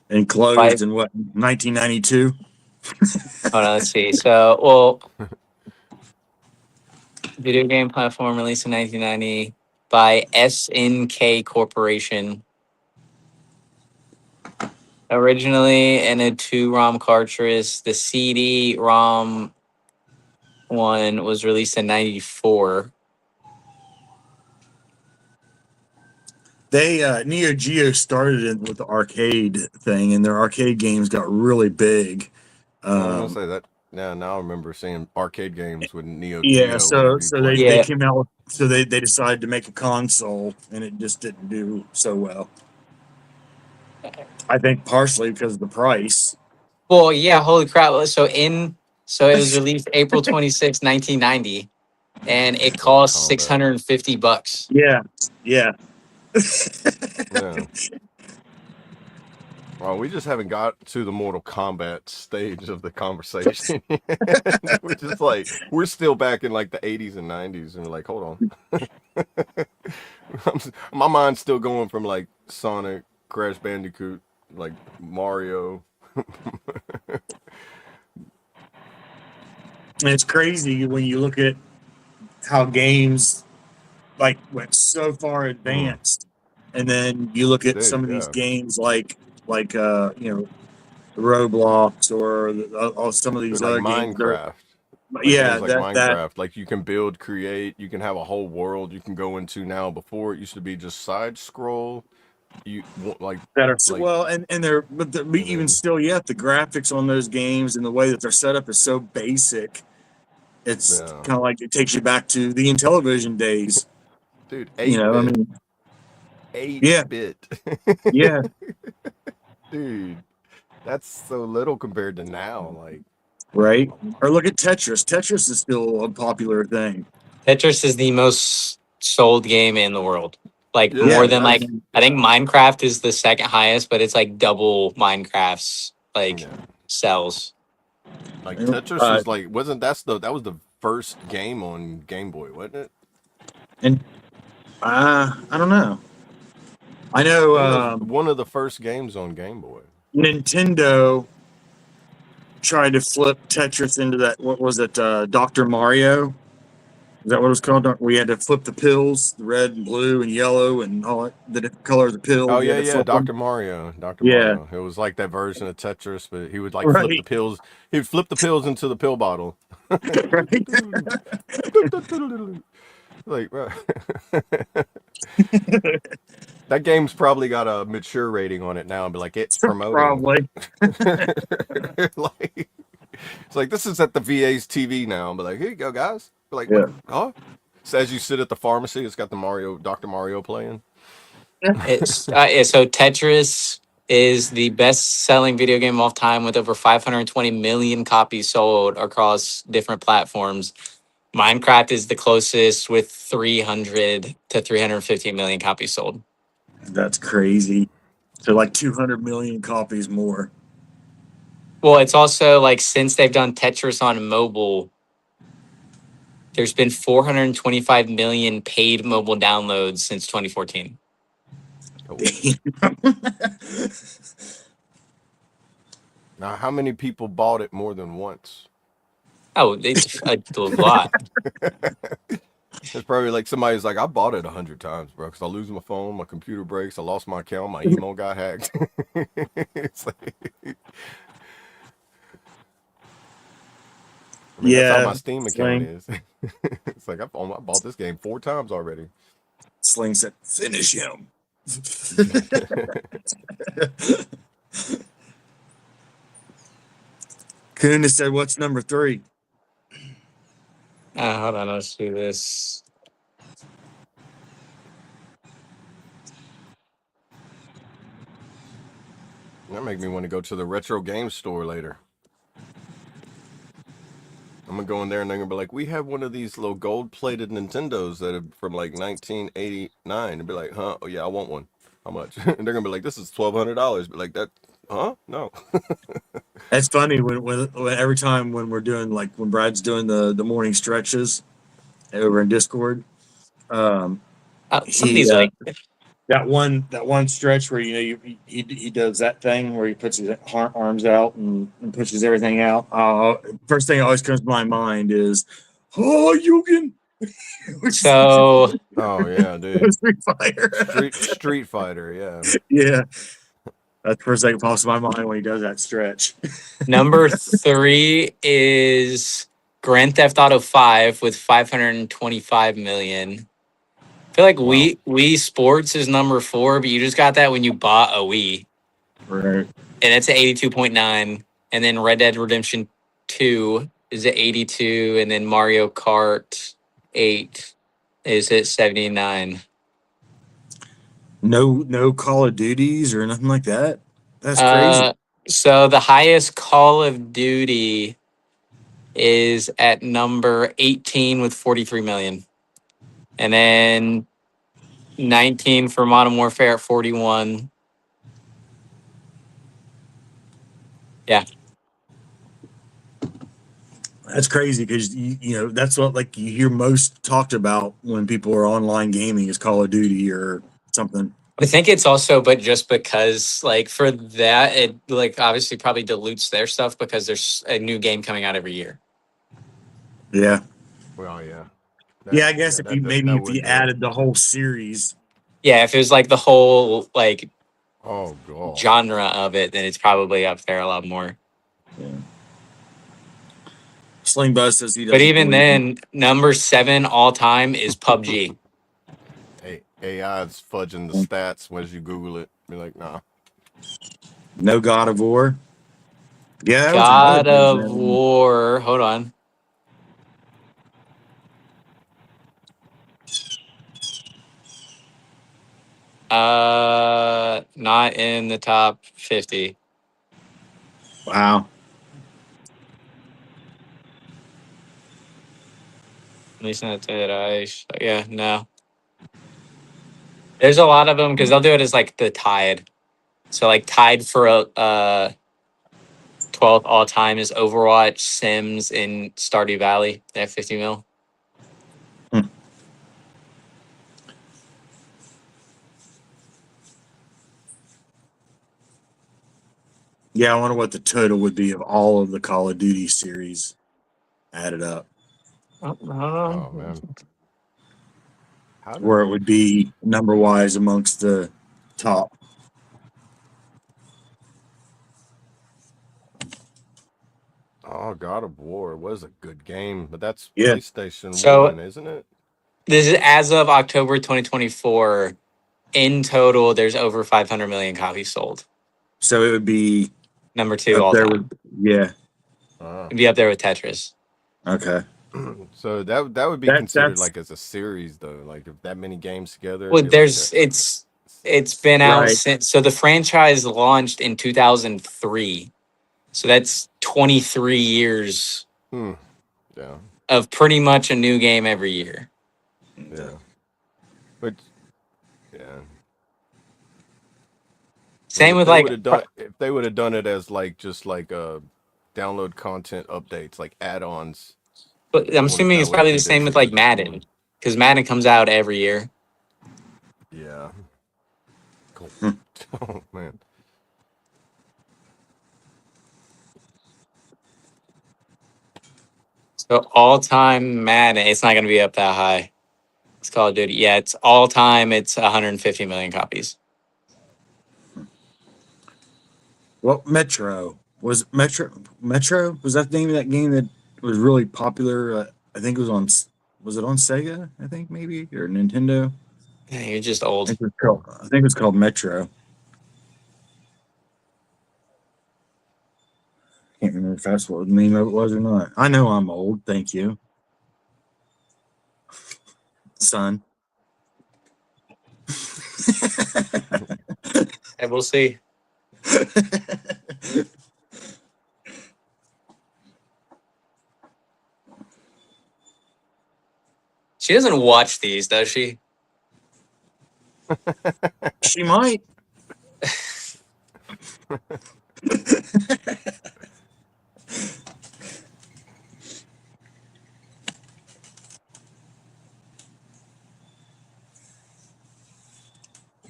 And By closed in what, 1992? hold on, let's see. So, well, video game platform released in 1990 by SNK Corporation. Originally in a 2 ROM cartridge, the CD-ROM one was released in 94. They Neo Geo started it with the arcade thing, and their arcade games got really big. I was gonna Um, say that. Yeah, now I remember seeing arcade games with Neo yeah, Geo so whenever you so play they it. they Yeah. came out, so they decided to make a console, and it just didn't do so well. I think partially because of the price. Well, yeah, holy crap. So it was released April 26, 1990, and it Mortal cost Kombat. $650. Yeah, yeah. Yeah. Well, we just haven't got to the Mortal Kombat stage of the conversation. We're just like we're still back in like the 80s and 90s, and we're like, hold on. My mind's still going from like Sonic, Crash Bandicoot, like Mario. And it's crazy when you look at how games like went so far Mm, advanced, and then you look at some dude, of these yeah. games like Roblox or some of Dude, these like other games. They're Minecraft. Like yeah, games like that Minecraft, like you can build, create, you can have a whole world you can go into now. Before it used to be just side scroll. You that are like, well, and they're but and even then still, yet the graphics on those games and the way that they're set up is so basic. It's yeah, kind of like it takes you back to the Intellivision days. dude, You eight know, I bit, mean, eight yeah, bit, yeah, dude. That's so little compared to now. Like, right. Or look at Tetris. Tetris is still a popular thing. Tetris is the most sold game in the world. Like Yeah, more yeah, than I like mean, I think yeah, Minecraft is the second highest, but it's like double Minecraft's like yeah. sells. Like Tetris uh, was like, wasn't that was the first game on Game Boy, wasn't it? and I don't know. I I know think that was one of the first games on Game Boy. Nintendo tried to flip Tetris into that. What was it? Dr. Mario. Is that what it was called? We had to flip the pills, the red and blue and yellow and all that, the different colors of Oh pills. You had yeah, to yeah, flip them. Dr. Mario, Dr. Yeah, Mario. It was like that version of Tetris, but he would like flip the right, pills. He would flip the pills into the pill bottle. right. Like, that game's probably got a mature rating on it now, and be like, it's promoting. Probably. Like, it's like this is at the VA's TV now. But like, here you go, guys. Be like, what? Yeah. Huh? So as you sit at the pharmacy, it's got the Dr. Mario playing. So Tetris is the best-selling video game of all time with over 520 million copies sold across different platforms. Minecraft is the closest with 300 to 350 million copies sold. That's crazy. So like 200 million copies more. Well, it's also like since they've done Tetris on mobile, there's been 425 million paid mobile downloads since 2014. Cool. Now, how many people bought it more than once? Oh, it's a lot. It's probably like somebody's like, I bought it 100 times, bro, because I lose my phone, my computer breaks, I lost my account, my email got hacked. It's like, I mean, that's how Yeah, my Steam account Sling. is. It's like I bought this game 4 times already. Sling said, "Finish him." Kuna said, "What's number 3?" Hold on, let's do this. That make me want to go to the retro game store later. I'm I'm gonna go in there and they're gonna be like, we have one of these little gold-plated Nintendos that are from like 1989. And be like, huh? Oh yeah, I want one. How much? And they're gonna be like, this is $1,200. Be like, that? Huh? No. That's funny when every time when we're doing like when Brad's doing the morning stretches over in Discord. Some of He these are like that one stretch where he does that thing where he puts his arms out and pushes everything out. First thing that always comes to my mind is, oh, Yugen, which is so. Oh yeah, dude. Street Fighter. Street Fighter. Yeah. Yeah, that's the first thing that pops to my mind when he does that stretch. Number 3 is Grand Theft Auto 5 with 525 million. I feel like Wow. Wii Sports is number 4, but you just got that when you bought a Wii, Right. and it's at 82.9. And then Red Dead Redemption 2 is at 82, and then Mario Kart 8 is at 79. No Call of Duties or nothing like that. That's crazy. So the highest Call of Duty is at number 18 with 43 million. And then 19 for Modern Warfare at 41. Yeah. That's crazy because that's what like you hear most talked about when people are online gaming is Call of Duty or something. I think it's also, but just because, like, for that, it, like, obviously probably dilutes their stuff because there's a new game coming out every year. Yeah. Well, yeah. Yeah, I guess that if you would do it. added the whole series. Yeah, if it was like the whole, like, Oh god. genre of it, then it's probably up there a lot more. Yeah. Sling Buzz says he doesn't. But even believe then, number 7 all time is PUBG. AI is fudging the stats as you Google it. Be like, nah. No God of War. Yeah, that was God another of big War. Hold on. Not in the top 50. Wow. At least not that yeah, no. There's a lot of them because they'll do it as like the tied. So like tied for a 12th all time is Overwatch, Sims, and Stardew Valley. They have 50 mil. Yeah, I wonder what the total would be of all of the Call of Duty series added up. Oh man. Where it would be number wise amongst the top. Oh, God of War was a good game, but that's Yeah. PlayStation So- 1, isn't it? This is as of October 2024. In total, there's over 500 million copies sold. So it would be Number 2 up all there time. yeah. It'd be up there with Tetris. Okay. So that would be considered like as a series though. Like if that many games together. Well, it'd be like it's been out Right. since, so the franchise launched in 2003. So that's 23 years yeah. of pretty much a new game every year. Yeah. But yeah. Same with like if they would have done it as like just like download content updates, like add-ons. but I'm assuming it's probably the same with like Madden, because Madden comes out every year. Yeah. Cool. Oh man. So all time Madden, it's not going to be up that high. It's Call of Duty. Yeah, it's all time. It's 150 million copies. Well, Metro was that the name of that game that was really popular? I think it was on. Was it on Sega? I think maybe or Nintendo. Yeah, you're just I old. think it was called Metro. Can't remember if that's what the name of it was or not. I know I'm old. Thank you, son. And we'll see. She doesn't watch these, does she? She might.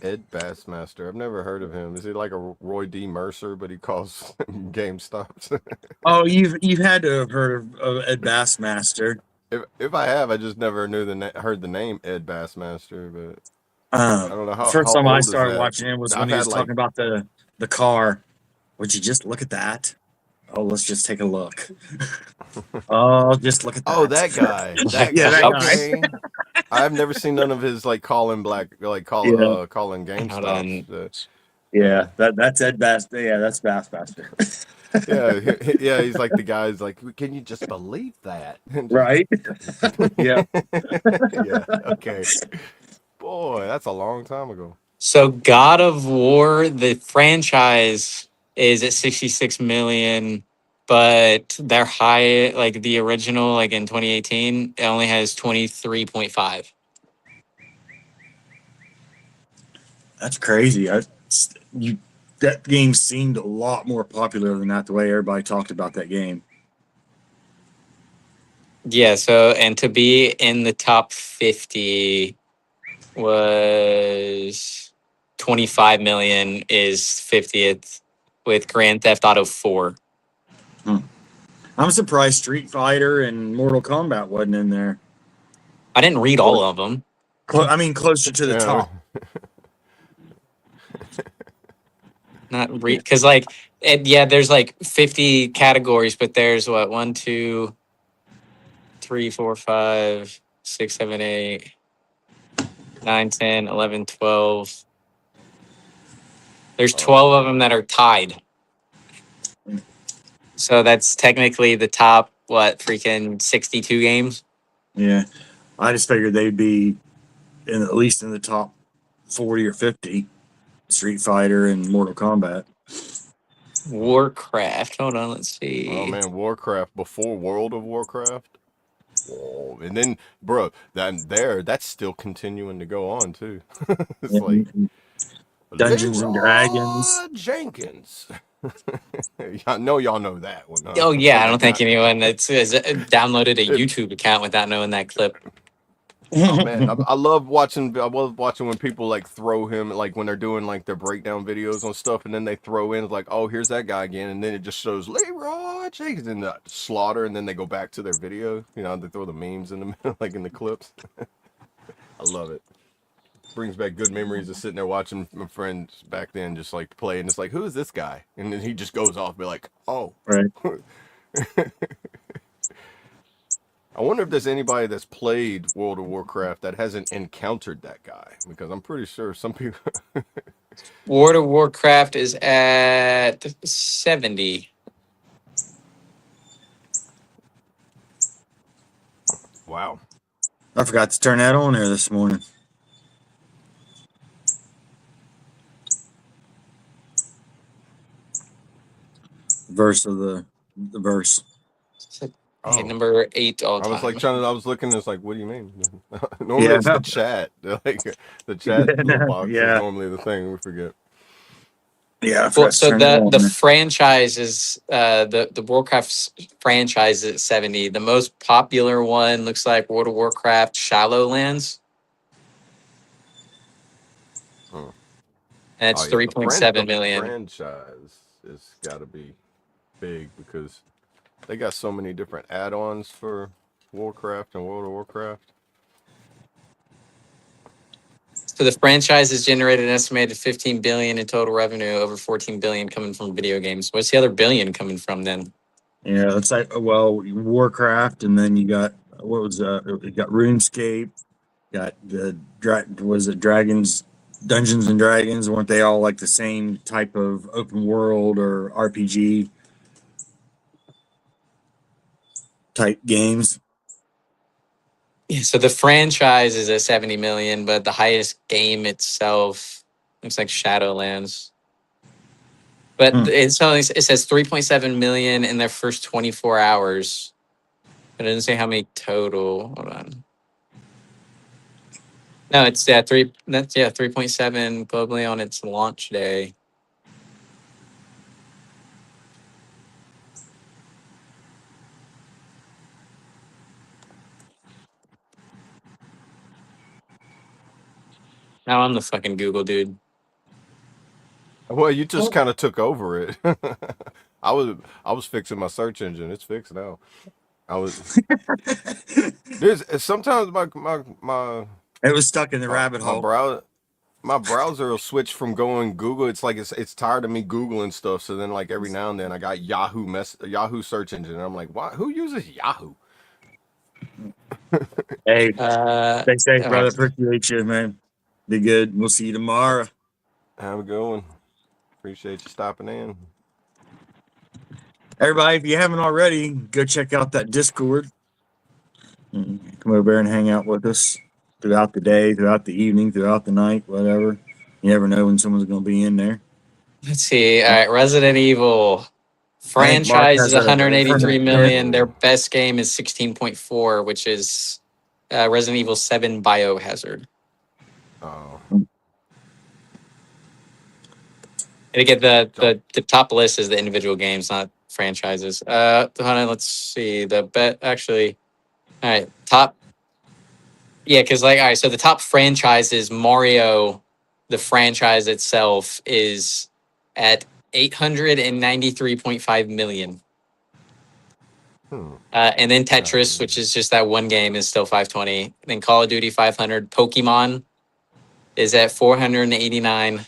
Ed Bassmaster. I've never heard of him. Is he like a Roy D. Mercer, but he calls GameStops? Oh, you've had to have heard of Ed Bassmaster. If I have, I just never knew heard the name Ed Bassmaster. But I don't know The how first how time I old is started that? watching him was when I've he was had like talking about the car. Would you just look at that? Oh, let's just take a look. Oh, just look at that. oh, that guy. That Yeah, guy. that guy. Okay. I've never seen none of his like calling Yeah, calling Hold on. GameStops. yeah. Yeah. That's Ed Bass. Yeah, that's Bassmaster. Yeah, yeah, he's like the guy's like, can you just believe that? And just, Right? Yeah. yeah, okay. Boy, that's a long time ago. So God of War, the franchise is at 66 million, but their high, like the original, like in 2018, it only has 23.5. That's crazy. You that game seemed a lot more popular than that. The way everybody talked about that game. Yeah, so and to be in the top 50 was 25 million is 50th with Grand Theft Auto 4. I'm surprised Street Fighter and Mortal Kombat wasn't in there. I didn't read all of them. I mean, closer to the Yeah, top. Not read because like yeah, there's like 50 categories, but there's what 1, 2, 3, 4, 5, 6, 7, 8, 9, 10, 11, 12. There's 12 of them that are tied. So that's technically the top what freaking 62 games. Yeah, I just figured they'd be at least in the top 40 or 50. Street Fighter and Mortal Kombat. Warcraft. Hold on, let's oh see. man, Warcraft before World of Warcraft. Whoa. And then, bro, that's still continuing to go on too. It's like And Dungeons and Dragons. Leroy Jenkins. I know y'all know that one, huh? Oh yeah, I The don't think guy. anyone that's has downloaded a YouTube account without knowing that clip. Oh man, I love watching. I love watching when people like throw him, like when they're doing like their breakdown videos on stuff, and then they throw in like, oh, here's that guy again, and then it just shows Leroy Jenkins in the slaughter, and then they go back to their video. You know, they throw the memes in the middle, like in the clips. I love it. Brings back good memories of sitting there watching my friends back then just like play, and it's like, who is this guy? And then he just goes off, and be like, oh. Right. I wonder if there's anybody that's played World of Warcraft that hasn't encountered that guy, because I'm pretty sure some people. World of Warcraft is at 70. Wow. I forgot to turn that on there this morning. Verse of the verse. Oh. Number 8 all I time. was like I was looking, it's like, what do you mean? Normally it's the chat. Like the chat little box is normally the thing we forget. Yeah. Well, so the franchise is the Warcraft franchise is at 70. The most popular one looks like World of Warcraft Shadowlands. Oh. And it's 3.7 million. The franchise has got to be big because they got so many different add-ons for Warcraft and World of Warcraft. So the franchise has generated an estimated 15 billion in total revenue, over 14 billion coming from video games. What's the other billion coming from then? Yeah, it's like Warcraft, and then you got you got RuneScape, got the Dragons, Dungeons and Dragons. Weren't they all like the same type of open world or RPG type games? Yeah, so the franchise is at 70 million, but the highest game itself looks like Shadowlands. But it says 3.7 million in their first 24 hours. But it doesn't say how many total. Hold on. No, it's 3.7 globally on its launch day. Now I'm the fucking Google dude. Well, you just kind of took over it. I was fixing my search engine. It's fixed now. I was there's sometimes It was stuck in the my rabbit my hole. browser my browser will switch from going Google. It's like it's tired of me Googling stuff. So then like every now and then I got Yahoo search engine, and I'm like, why? Who uses Yahoo? Hey, Uh, stay safe, uh, brother. Appreciate you, man. Be good. We'll see you tomorrow. Have a good one. Appreciate you stopping in. Everybody, if you haven't already, go check out that Discord. Come over there and hang out with us throughout the day, throughout the evening, throughout the night, whatever. You never know when someone's going to be in there. let's see. All right, Resident Evil I think Mark franchise is has a 183 million. Their Ooh. best game is 16.4, which is Resident Evil 7 Biohazard. Oh, And again, the top list is the individual games, not franchises. Hold on, let's see. The bet actually. All right, top. Yeah, because all right, so the top franchise is Mario. The franchise itself is at 893.5 million. And then Tetris, which is just that one game, is still 520. Then Call of Duty 500. Pokemon is at 489. And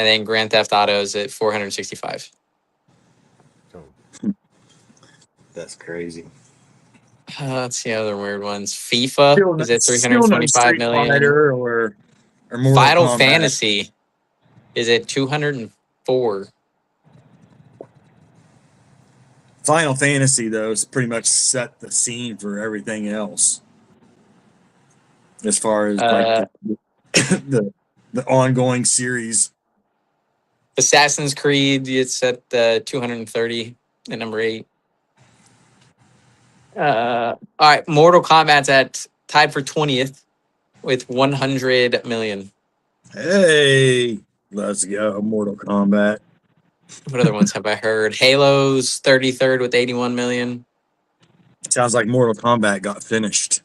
then Grand Theft Auto is at 465. That's crazy. Let's see other weird ones. FIFA is at Still no 325 Street million. Fighter or Mortal Final Kombat. Fantasy is at 204. Final Fantasy, though, has pretty much set the scene for everything else. As far as like the ongoing series. Assassin's Creed, it's at 230 at number 8. All right, Mortal Kombat's at tied for 20th with 100 million. Hey, let's go, Mortal Kombat. What other ones have I heard? Halo's 33rd with 81 million. Sounds like Mortal Kombat got finished.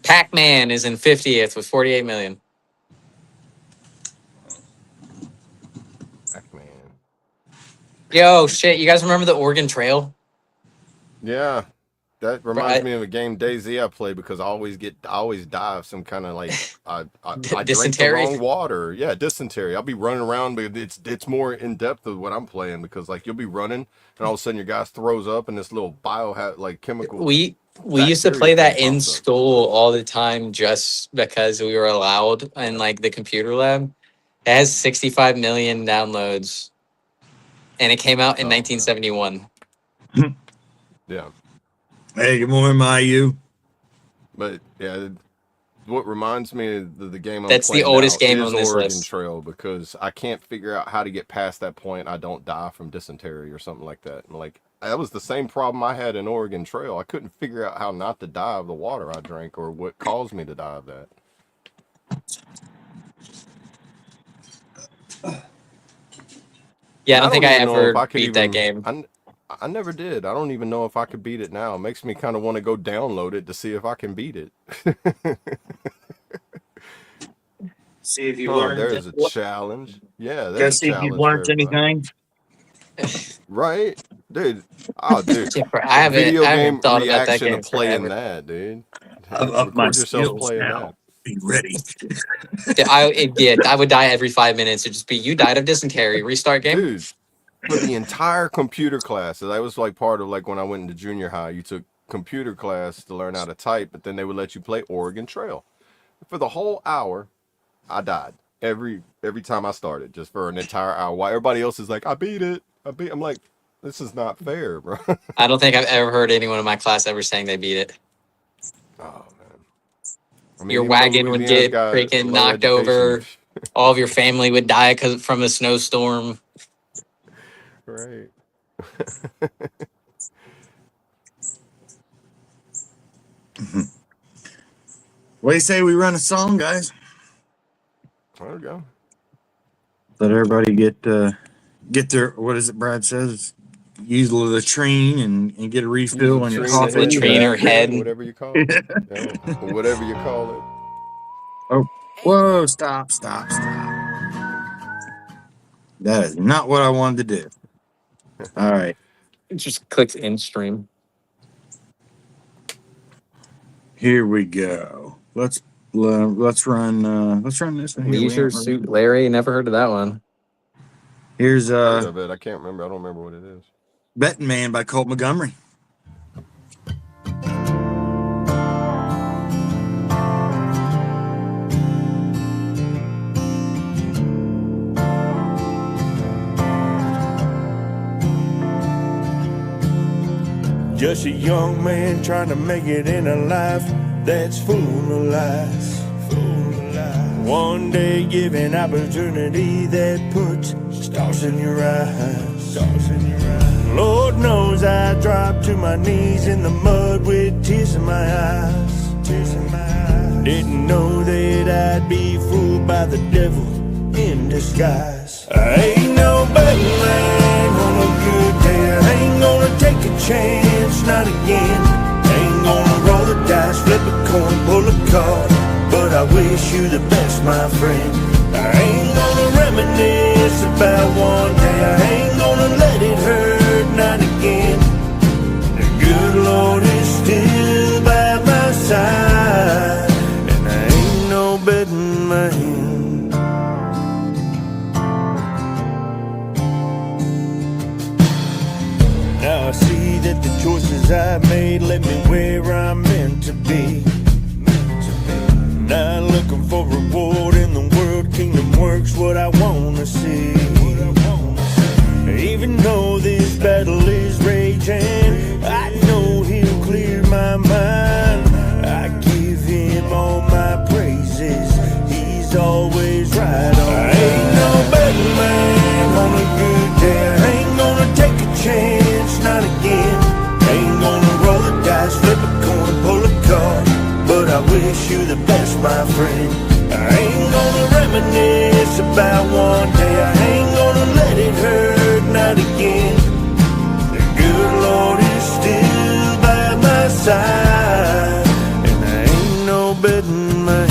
Pac-Man is in 50th with 48 million. Pac-Man. Yo, shit, you guys remember the Oregon Trail? Yeah, that reminds Right. me of a game DayZ I play because I always die of some kind of like I drink the Dysentery? wrong water. Yeah, dysentery. I'll be running around, but it's more in depth of what I'm playing because like you'll be running and all of a sudden your guy throws up and this little like chemical. We used to bacteria play that thing in pops up. school all the time just because we were allowed in like the computer lab. It has 65 million downloads and it came out in 1971. Yeah. Hey, good morning, Mayu. But yeah, what reminds me of the game I'm That's the playing oldest now game is on this Oregon list. Trail because I can't figure out how to get past that point. I don't die from dysentery or something like that. And like that was the same problem I had in Oregon Trail. I couldn't figure out how not to die of the water I drank or what caused me to die of that. Yeah, I And don't think I even know if ever I could beat that even. game. I never did. I don't even know if I could beat it now. It makes me kind of want to go download it to see if I can beat it. See if you Oh, learned. there's a challenge. Yeah, Go there's a see if you've challenge for learned everybody. anything. Right, dude. Oh, dude. Yeah, I haven't thought about that reaction game of playing forever. that, dude. I've upped my Record yourself skills playing now. that. Be ready. I would die every 5 minutes. It'd just be you died of dysentery. Restart game. Dude, for the entire computer class, so that was like part of like when I went into junior high, you took computer class to learn how to type, but then they would let you play Oregon Trail. For the whole hour, I died. Every time I started, just for an entire hour. While everybody else is like, I beat it. I'm like, this is not fair, bro. I don't think I've ever heard anyone in my class ever saying they beat it. Oh man. I mean, Your even though wagon would Louisiana's get got freaking low knocked education, over. All of your family would die from a snowstorm. right? What do you say we run a song, guys? There we go. Let everybody get their, what is it Brad says? Use the latrine and get a refill on your Latrine, coffee. Latrine or head. whatever you call it. Or whatever you call it. Oh, whoa, stop. That is not what I wanted to do. All right. It just clicks in stream. Here we go. Let's run this one. Here we Leisure are. Suit Larry. Never heard of that one. Here's Heard of it. I can't remember. I don't remember what it is. Betting Man by Colt Montgomery. Just a young man trying to make it in a life that's full of lies. One day given opportunity that puts stars in your eyes. Lord knows I dropped to my knees in the mud with tears in my eyes. Didn't know that I'd be fooled by the devil in disguise. I ain't no better man on a good day. I ain't gonna take a chance, not again. Ain't gonna roll the dice, flip a coin, pull a card. But I wish you the best, my friend. I ain't gonna reminisce about one day. I ain't gonna let it hurt, not again. The good Lord is still by my side, and I ain't no betting man. Now I see that the choices I made led me where I'm meant to be. Not looking for reward in the world, kingdom works what I wanna see. Even though this battle is raging, I know he'll clear my mind. I give him all my praises, he's always right on. I ain't no better man on a good day. I ain't gonna take a chance, not again. Ain't gonna roll the dice, flip a coin, pull a card. But I wish you the best, my friend. I ain't gonna reminisce about one day. I ain't gonna let it hurt, not again. The good Lord is still by my side, and I ain't no betting man.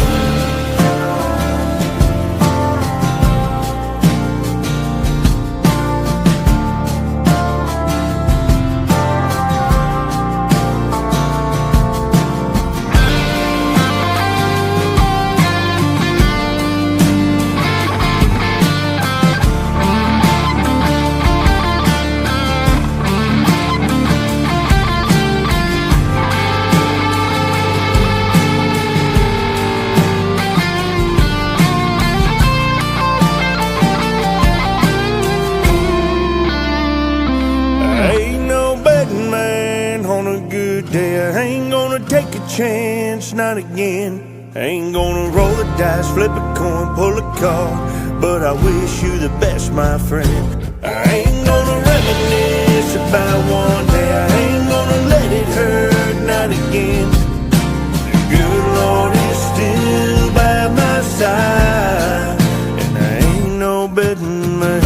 Chance, not again. Ain't gonna roll the dice, flip a coin, pull a card. But I wish you the best, my friend. I ain't gonna reminisce about one day. I ain't gonna let it hurt, not again. The good Lord is still by my side, and I ain't no betting man.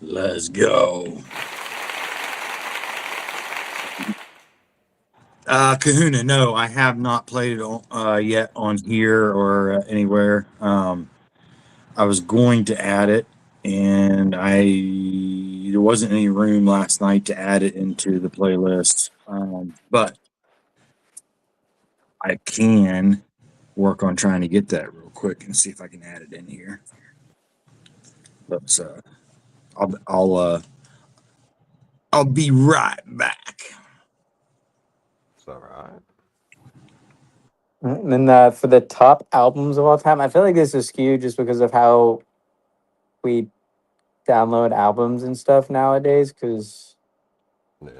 Let's go. Kahuna, no, I have not played it on, yet on here or anywhere. I was going to add it, and there wasn't any room last night to add it into the playlist. But I can work on trying to get that real quick and see if I can add it in here. Let's I'll be right back. It's all right. And then for the top albums of all time, I feel like this is skewed just because of how we download albums and stuff nowadays because Yeah.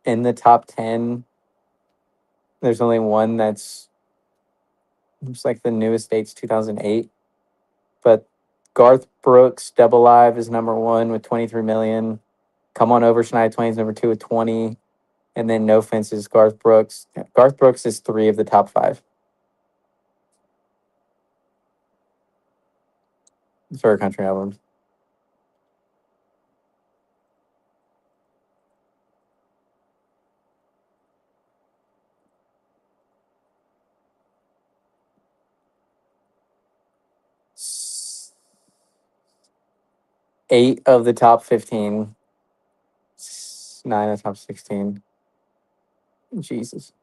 in the top 10, there's only one that's it's like the newest date's 2008. But Garth Brooks' Double Live is number one with 23 million. Come On Over, Shania Twain is number two with 20. And then No Fences, Garth Brooks. Garth Brooks is 3 of the top 5 for country albums. S- 8 of the top 15. 9 of the top 16. Jesus.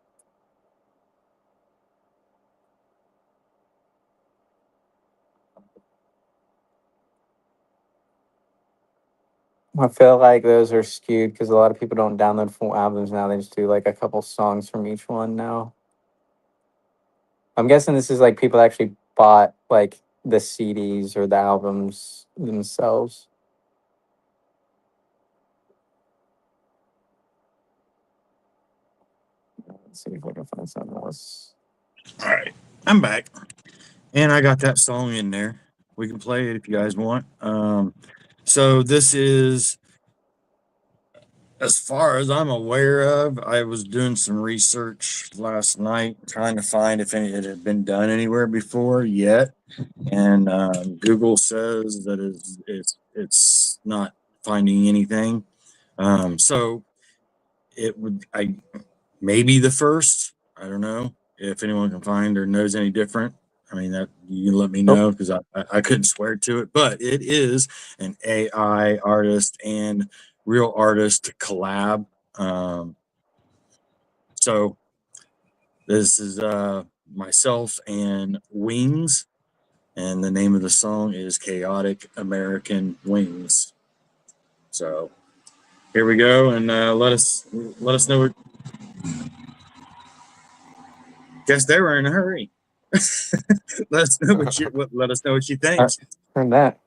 I feel like those are skewed because a lot of people don't download full albums now. They just do like a couple songs from each one now. I'm guessing this is like people actually bought like the CDs or the albums themselves. Let's see if I can find something else. All right, I'm back, and I got that song in there. We can play it if you guys want. So this is, as far as I'm aware of, I was doing some research last night trying to find if it had been done anywhere before yet, and Google says that it's not finding anything. So it would maybe the first. I don't know if anyone can find or knows any different. I mean, that you can let me know because I couldn't swear to it, but it is an AI artist and real artist collab. So this is myself and Wings, and the name of the song is Chaotic American Wings. So here we go, and let us know what. Guess they were in a hurry. Let us know what you think. Turn that.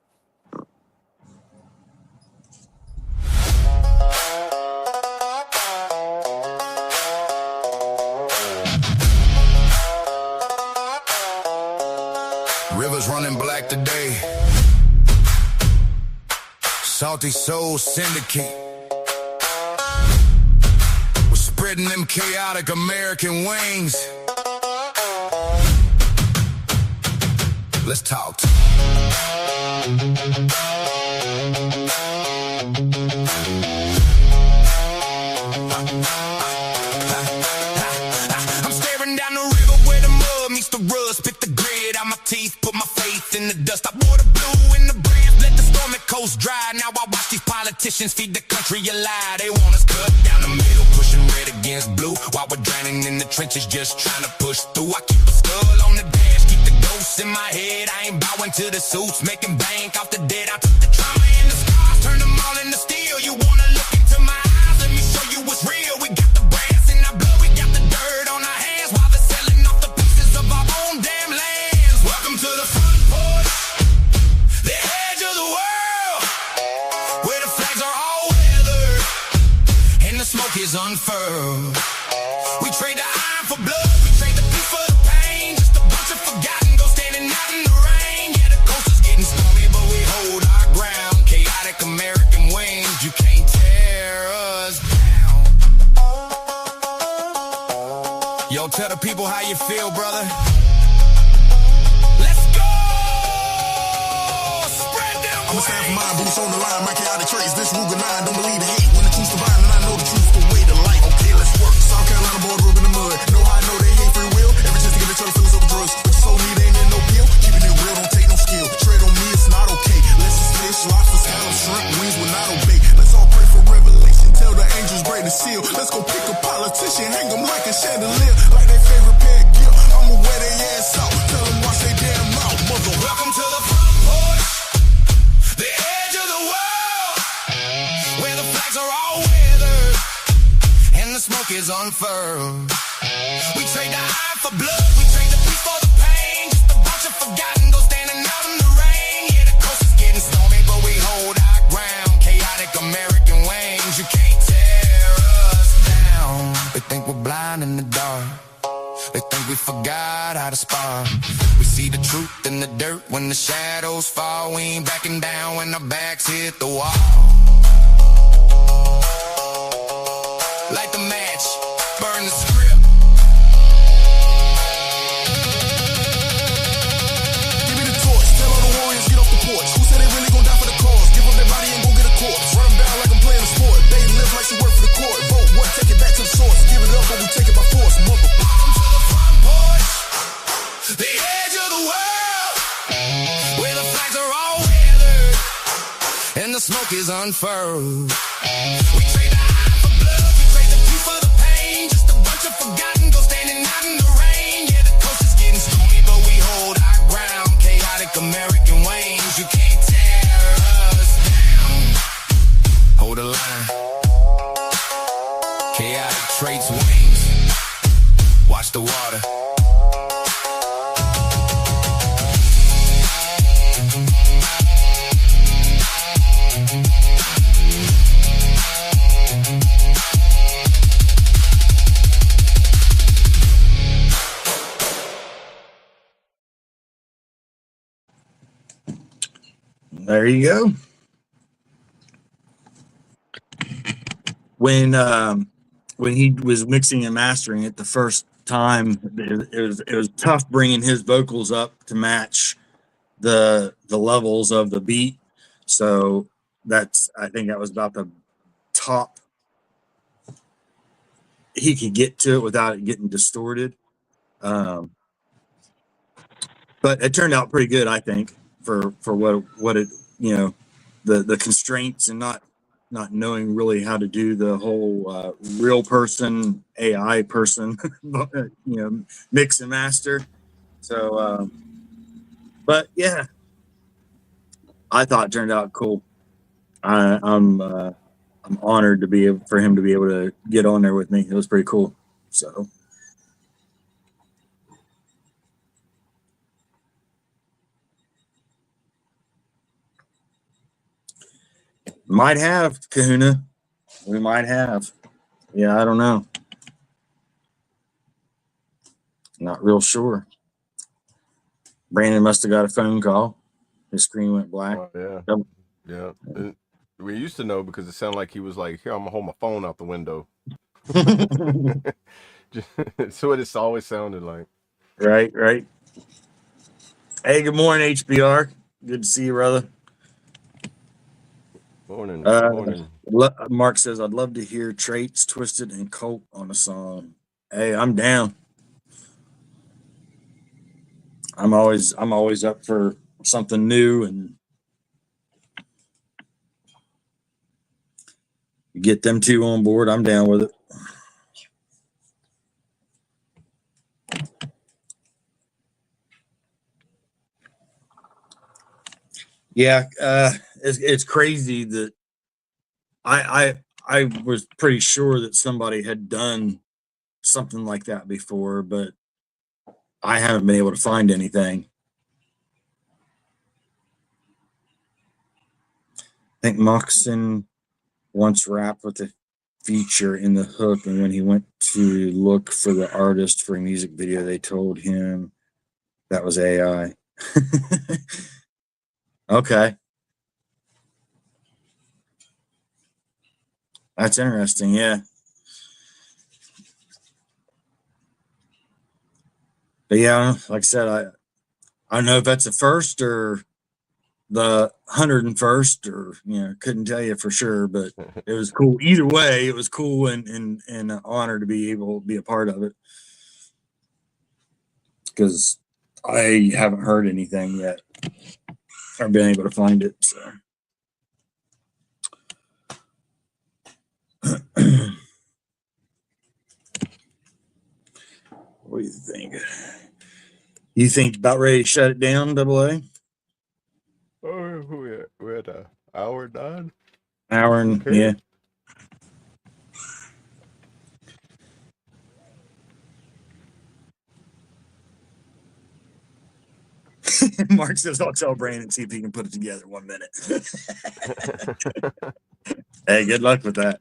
Rivers running black today. Salty Soul Syndicate. We're spreading them chaotic American wings. Let's talk. I'm staring down the river where the mud meets the rust. Spit the grit out my teeth, put my faith in the dust. I wore the blue in the branch, let the stormy coast dry. Now I watch these politicians feed the country a lie. They want us cut down the middle, pushing red against blue, while we're drowning in the trenches, just trying to push through. I keep a skull on the dash, keep the ghosts in my head. I ain't bowing to the suits, making bank off the dead. I took the trauma and the scars, turn them all into steel. You wanna look into my eyes, let me show you what's real. We got the brass in our blood, we got the dirt on our hands, while they're selling off the pieces of our own damn lands. Welcome to the front porch, the edge of the world, where the flags are all weathered and the smoke is unfurled. We trade the iron for blood, we trade the peace for the pain. Just a bunch of forgotten ghosts standing out in the rain. Yeah, the coast is getting stormy, but we hold our ground. Chaotic American wings, you can't tear us down. Yo, tell the people how you feel, brother. Let's go! Spread them wings! I'ma stand for mine, boots on the line, my chaotic traits. This Ruger 9, don't believe the hate. When the truth's divine, and I know the truth, the way to light. Okay, let's work. South Carolina boy grew up in the mud. Know how I know they hate free will. Every chance to get a church feels over drugs. But your soul need ain't in no pill. Keeping it real, don't take no skill. Tread on me, it's not okay. Let's just fish, lobster, scallops, shrimp, wings will not obey. Let's all pray for revelation. Tell the angels break the seal. Let's go pick a politician, hang them like a chandelier, like their favorite pair of gear. I'ma wear their ass out. Tell them watch they damn mouth, mother. Welcome to the front porch, the edge of the world, where the flags are all think we forgot how to spar. We see the truth in the dirt when the shadows fall. We ain't backing down when our backs hit the wall. Light the match, burn the script. Give me the torch, tell all the warriors get off the porch. Who said they really gon' die for the cause? Give up their body and go get a corpse. Run them down like I'm playing a sport. They live like some work for the court. Vote what? Take it back to the source. Give it up, but we take it by force. Mother. Welcome to the front porch, the edge of the world, where the flags are all weathered and the smoke is unfurled. We trade the eye for blood, we trade the peace for the pain. Just a bunch of forgotten ghosts standing out in the rain. Yeah, the coast is getting stormy, but we hold our ground. Chaotic American waves, you can't tear us down. Hold the line. Chaotic traits wings. Watch the water. There you go. When he was mixing and mastering it the first time, it was tough bringing his vocals up to match the levels of the beat. So I think that was about the top he could get to it without it getting distorted. But it turned out pretty good, I think, for what it, you know, the constraints and not knowing really how to do the whole real person AI person you know, mix and master. So but yeah, I thought it turned out cool. I'm honored to be for him to be able to get on there with me. It was pretty cool. So might have Kahuna. We might have. Yeah, I don't know. Not real sure. Brandon must have got a phone call. His screen went black. Oh, yeah. And we used to know because it sounded like he was like, "Here, I'm gonna hold my phone out the window." That's what it's always sounded like. Right. Hey, good morning, HBR. Good to see you, brother. Morning. Mark says, I'd love to hear Traits, Twisted, and Colt on a song. Hey, I'm down. I'm always up for something new, and get them two on board. I'm down with it. Yeah, it's crazy that I was pretty sure that somebody had done something like that before, but I haven't been able to find anything. I think Moxon once rapped with a feature in the hook, and when he went to look for the artist for a music video, they told him that was AI. Okay. That's interesting, yeah. But yeah, like I said, I don't know if that's the first or the 101st, or, you know, couldn't tell you for sure, but it was cool. Either way, it was cool and an honor to be able to be a part of it, because I haven't heard anything yet or been able to find it. So what do you think? You think about ready to shut it down, Double A? Oh, we're at an hour done. Hour and Okay. yeah. Mark says, I'll tell Brandon, see if he can put it together 1 minute. Hey, good luck with that.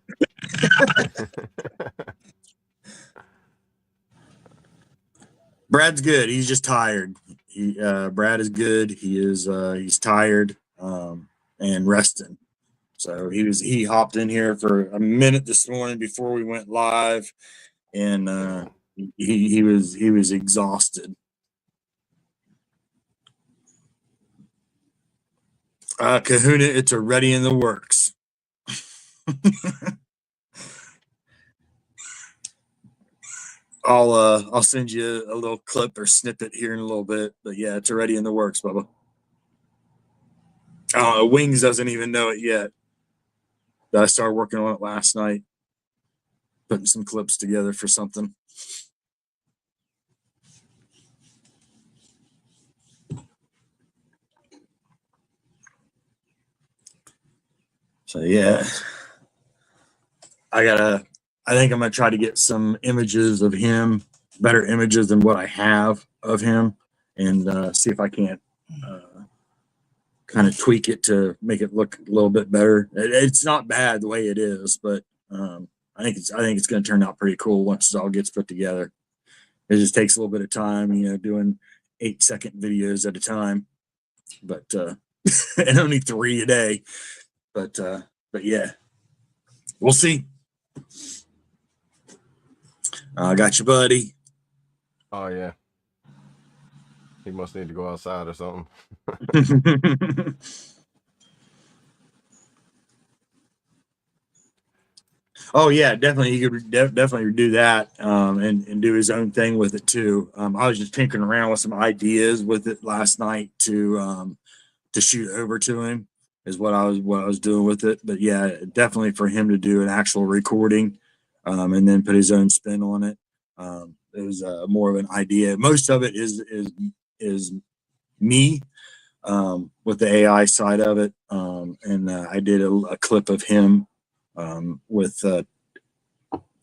Brad's good. He's just tired. Brad is good. He's tired and resting. So he hopped in here for a minute this morning before we went live, and he was exhausted. Kahuna, it's already in the works. I'll send you a little clip or snippet here in a little bit, but yeah, it's already in the works, Bubba. Wings doesn't even know it yet. I started working on it last night, putting some clips together for something. So yeah, I think I'm gonna try to get some images of him, better images than what I have of him, and see if I can't kind of tweak it to make it look a little bit better. It's not bad the way it is, but I think it's going to turn out pretty cool once it all gets put together. It just takes a little bit of time, doing 8-second videos at a time, but and only 3 a day. But yeah, we'll see. I got you, buddy. Oh yeah. He must need to go outside or something. Oh yeah, definitely. He could definitely do that and do his own thing with it too. I was just tinkering around with some ideas with it last night to shoot over to him is what I was doing with it. But yeah, definitely for him to do an actual recording and then put his own spin on it. It was more of an idea. Most of it is me with the AI side of it, and I did a clip of him with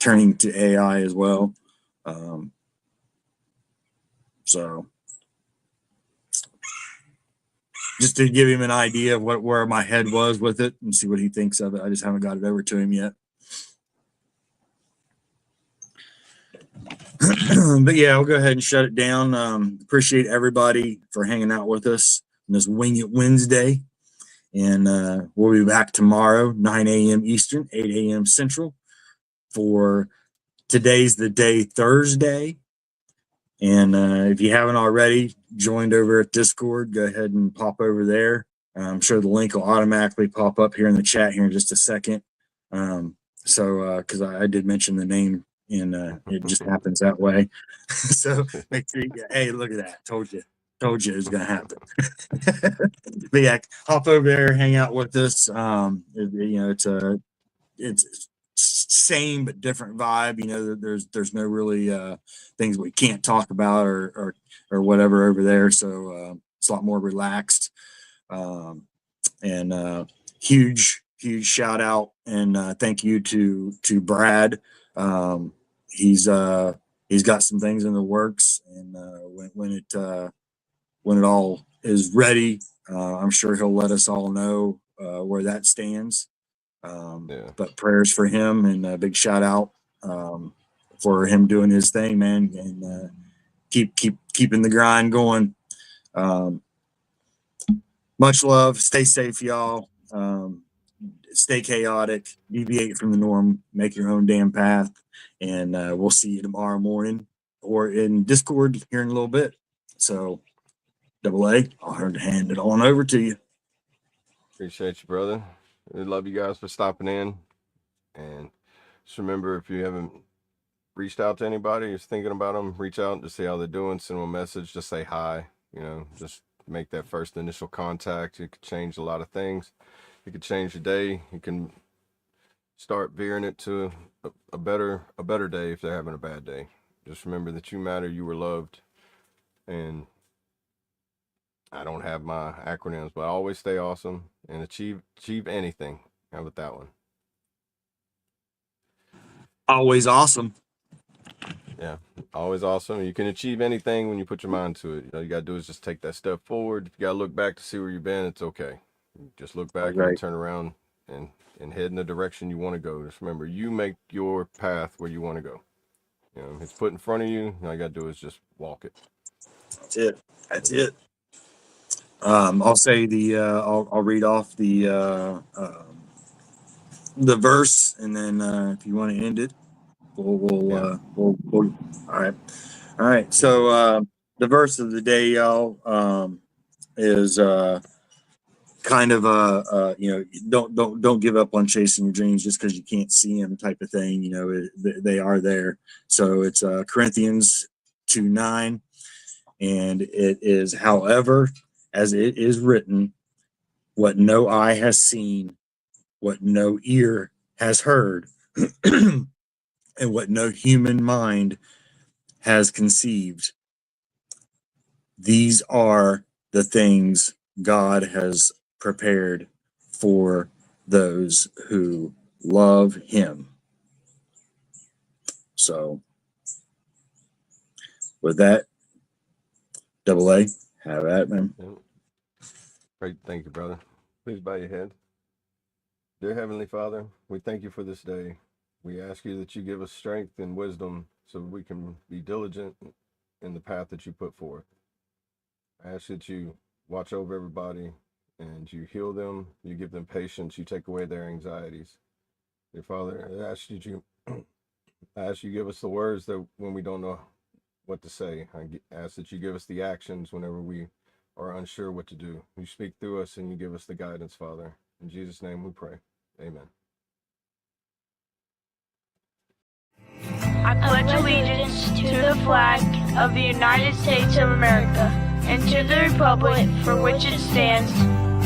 turning to AI as well. So just to give him an idea of where my head was with it and see what he thinks of it. I just haven't got it over to him yet. But yeah, I'll go ahead and shut it down. Appreciate everybody for hanging out with us on this Wing It Wednesday. And we'll be back tomorrow, 9 a.m. Eastern, 8 a.m. Central, for Today's the Day Thursday. And if you haven't already joined over at Discord, go ahead and pop over there. I'm sure the link will automatically pop up here in the chat here in just a second. Because I did mention the name, and it just happens that way. So make sure hey, look at that. Told you it was gonna happen. But yeah, hop over there, hang out with us. It's same but different vibe. There's no really things we can't talk about or whatever over there. So it's a lot more relaxed. And huge shout out and thank you to Brad. He's got some things in the works, and when it all is ready, I'm sure he'll let us all know where that stands. Yeah. But prayers for him, and a big shout out for him doing his thing, man, and keeping the grind going. Much love. Stay safe, y'all. Stay chaotic. Deviate from the norm. Make your own damn path. And we'll see you tomorrow morning or in Discord here in a little bit. So, AA, I'll hand it on over to you. Appreciate you, brother. We love you guys for stopping in. And just remember, if you haven't reached out to anybody, you're thinking about them, reach out to see how they're doing, send them a message, just say hi, just make that first initial contact. It could change a lot of things. It could change your day. You can start veering it to a better day if they're having a bad day. Just remember that you matter, you were loved, and I don't have my acronyms, but always stay awesome and achieve anything. How about that one? Always awesome. Yeah, always awesome. You can achieve anything when you put your mind to it. All you gotta do is just take that step forward. If you gotta look back to see where you've been, it's okay. Just look back and turn around and head in the direction you want to go. Just remember, you make your path where you want to go. You know, it's put in front of you. All you got to do is just walk it. That's it. That's it. I'll say I'll read off the verse, and then if you want to end it, we'll all right. So the verse of the day, y'all, is kind of don't give up on chasing your dreams just because you can't see them, type of thing. You know, they are there. So it's Corinthians 2:9, and it is, however, as it is written, what no eye has seen, what no ear has heard, and what no human mind has conceived. These are the things God has prepared for those who love Him. So, with that, Double A, have at it, man. Yeah. Great. Thank you, brother. Please bow your head. Dear Heavenly Father, we thank you for this day. We ask you that you give us strength and wisdom so we can be diligent in the path that you put forth. I ask that you watch over everybody and you heal them, you give them patience, you take away their anxieties. Dear Father, I ask you give us the words that when we don't know what to say. I ask that you give us the actions whenever we are unsure what to do. You speak through us and you give us the guidance, Father. In Jesus' name we pray. Amen. I pledge allegiance to the flag of the United States of America and to the republic for which it stands,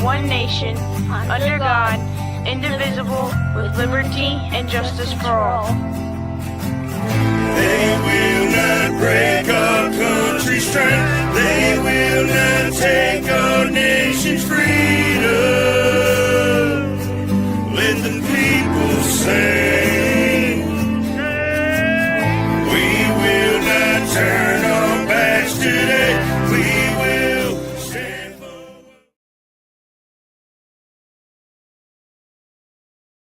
one nation, under God, indivisible, with liberty and justice for all. They will not break our country's strength. They will not take our nation's free.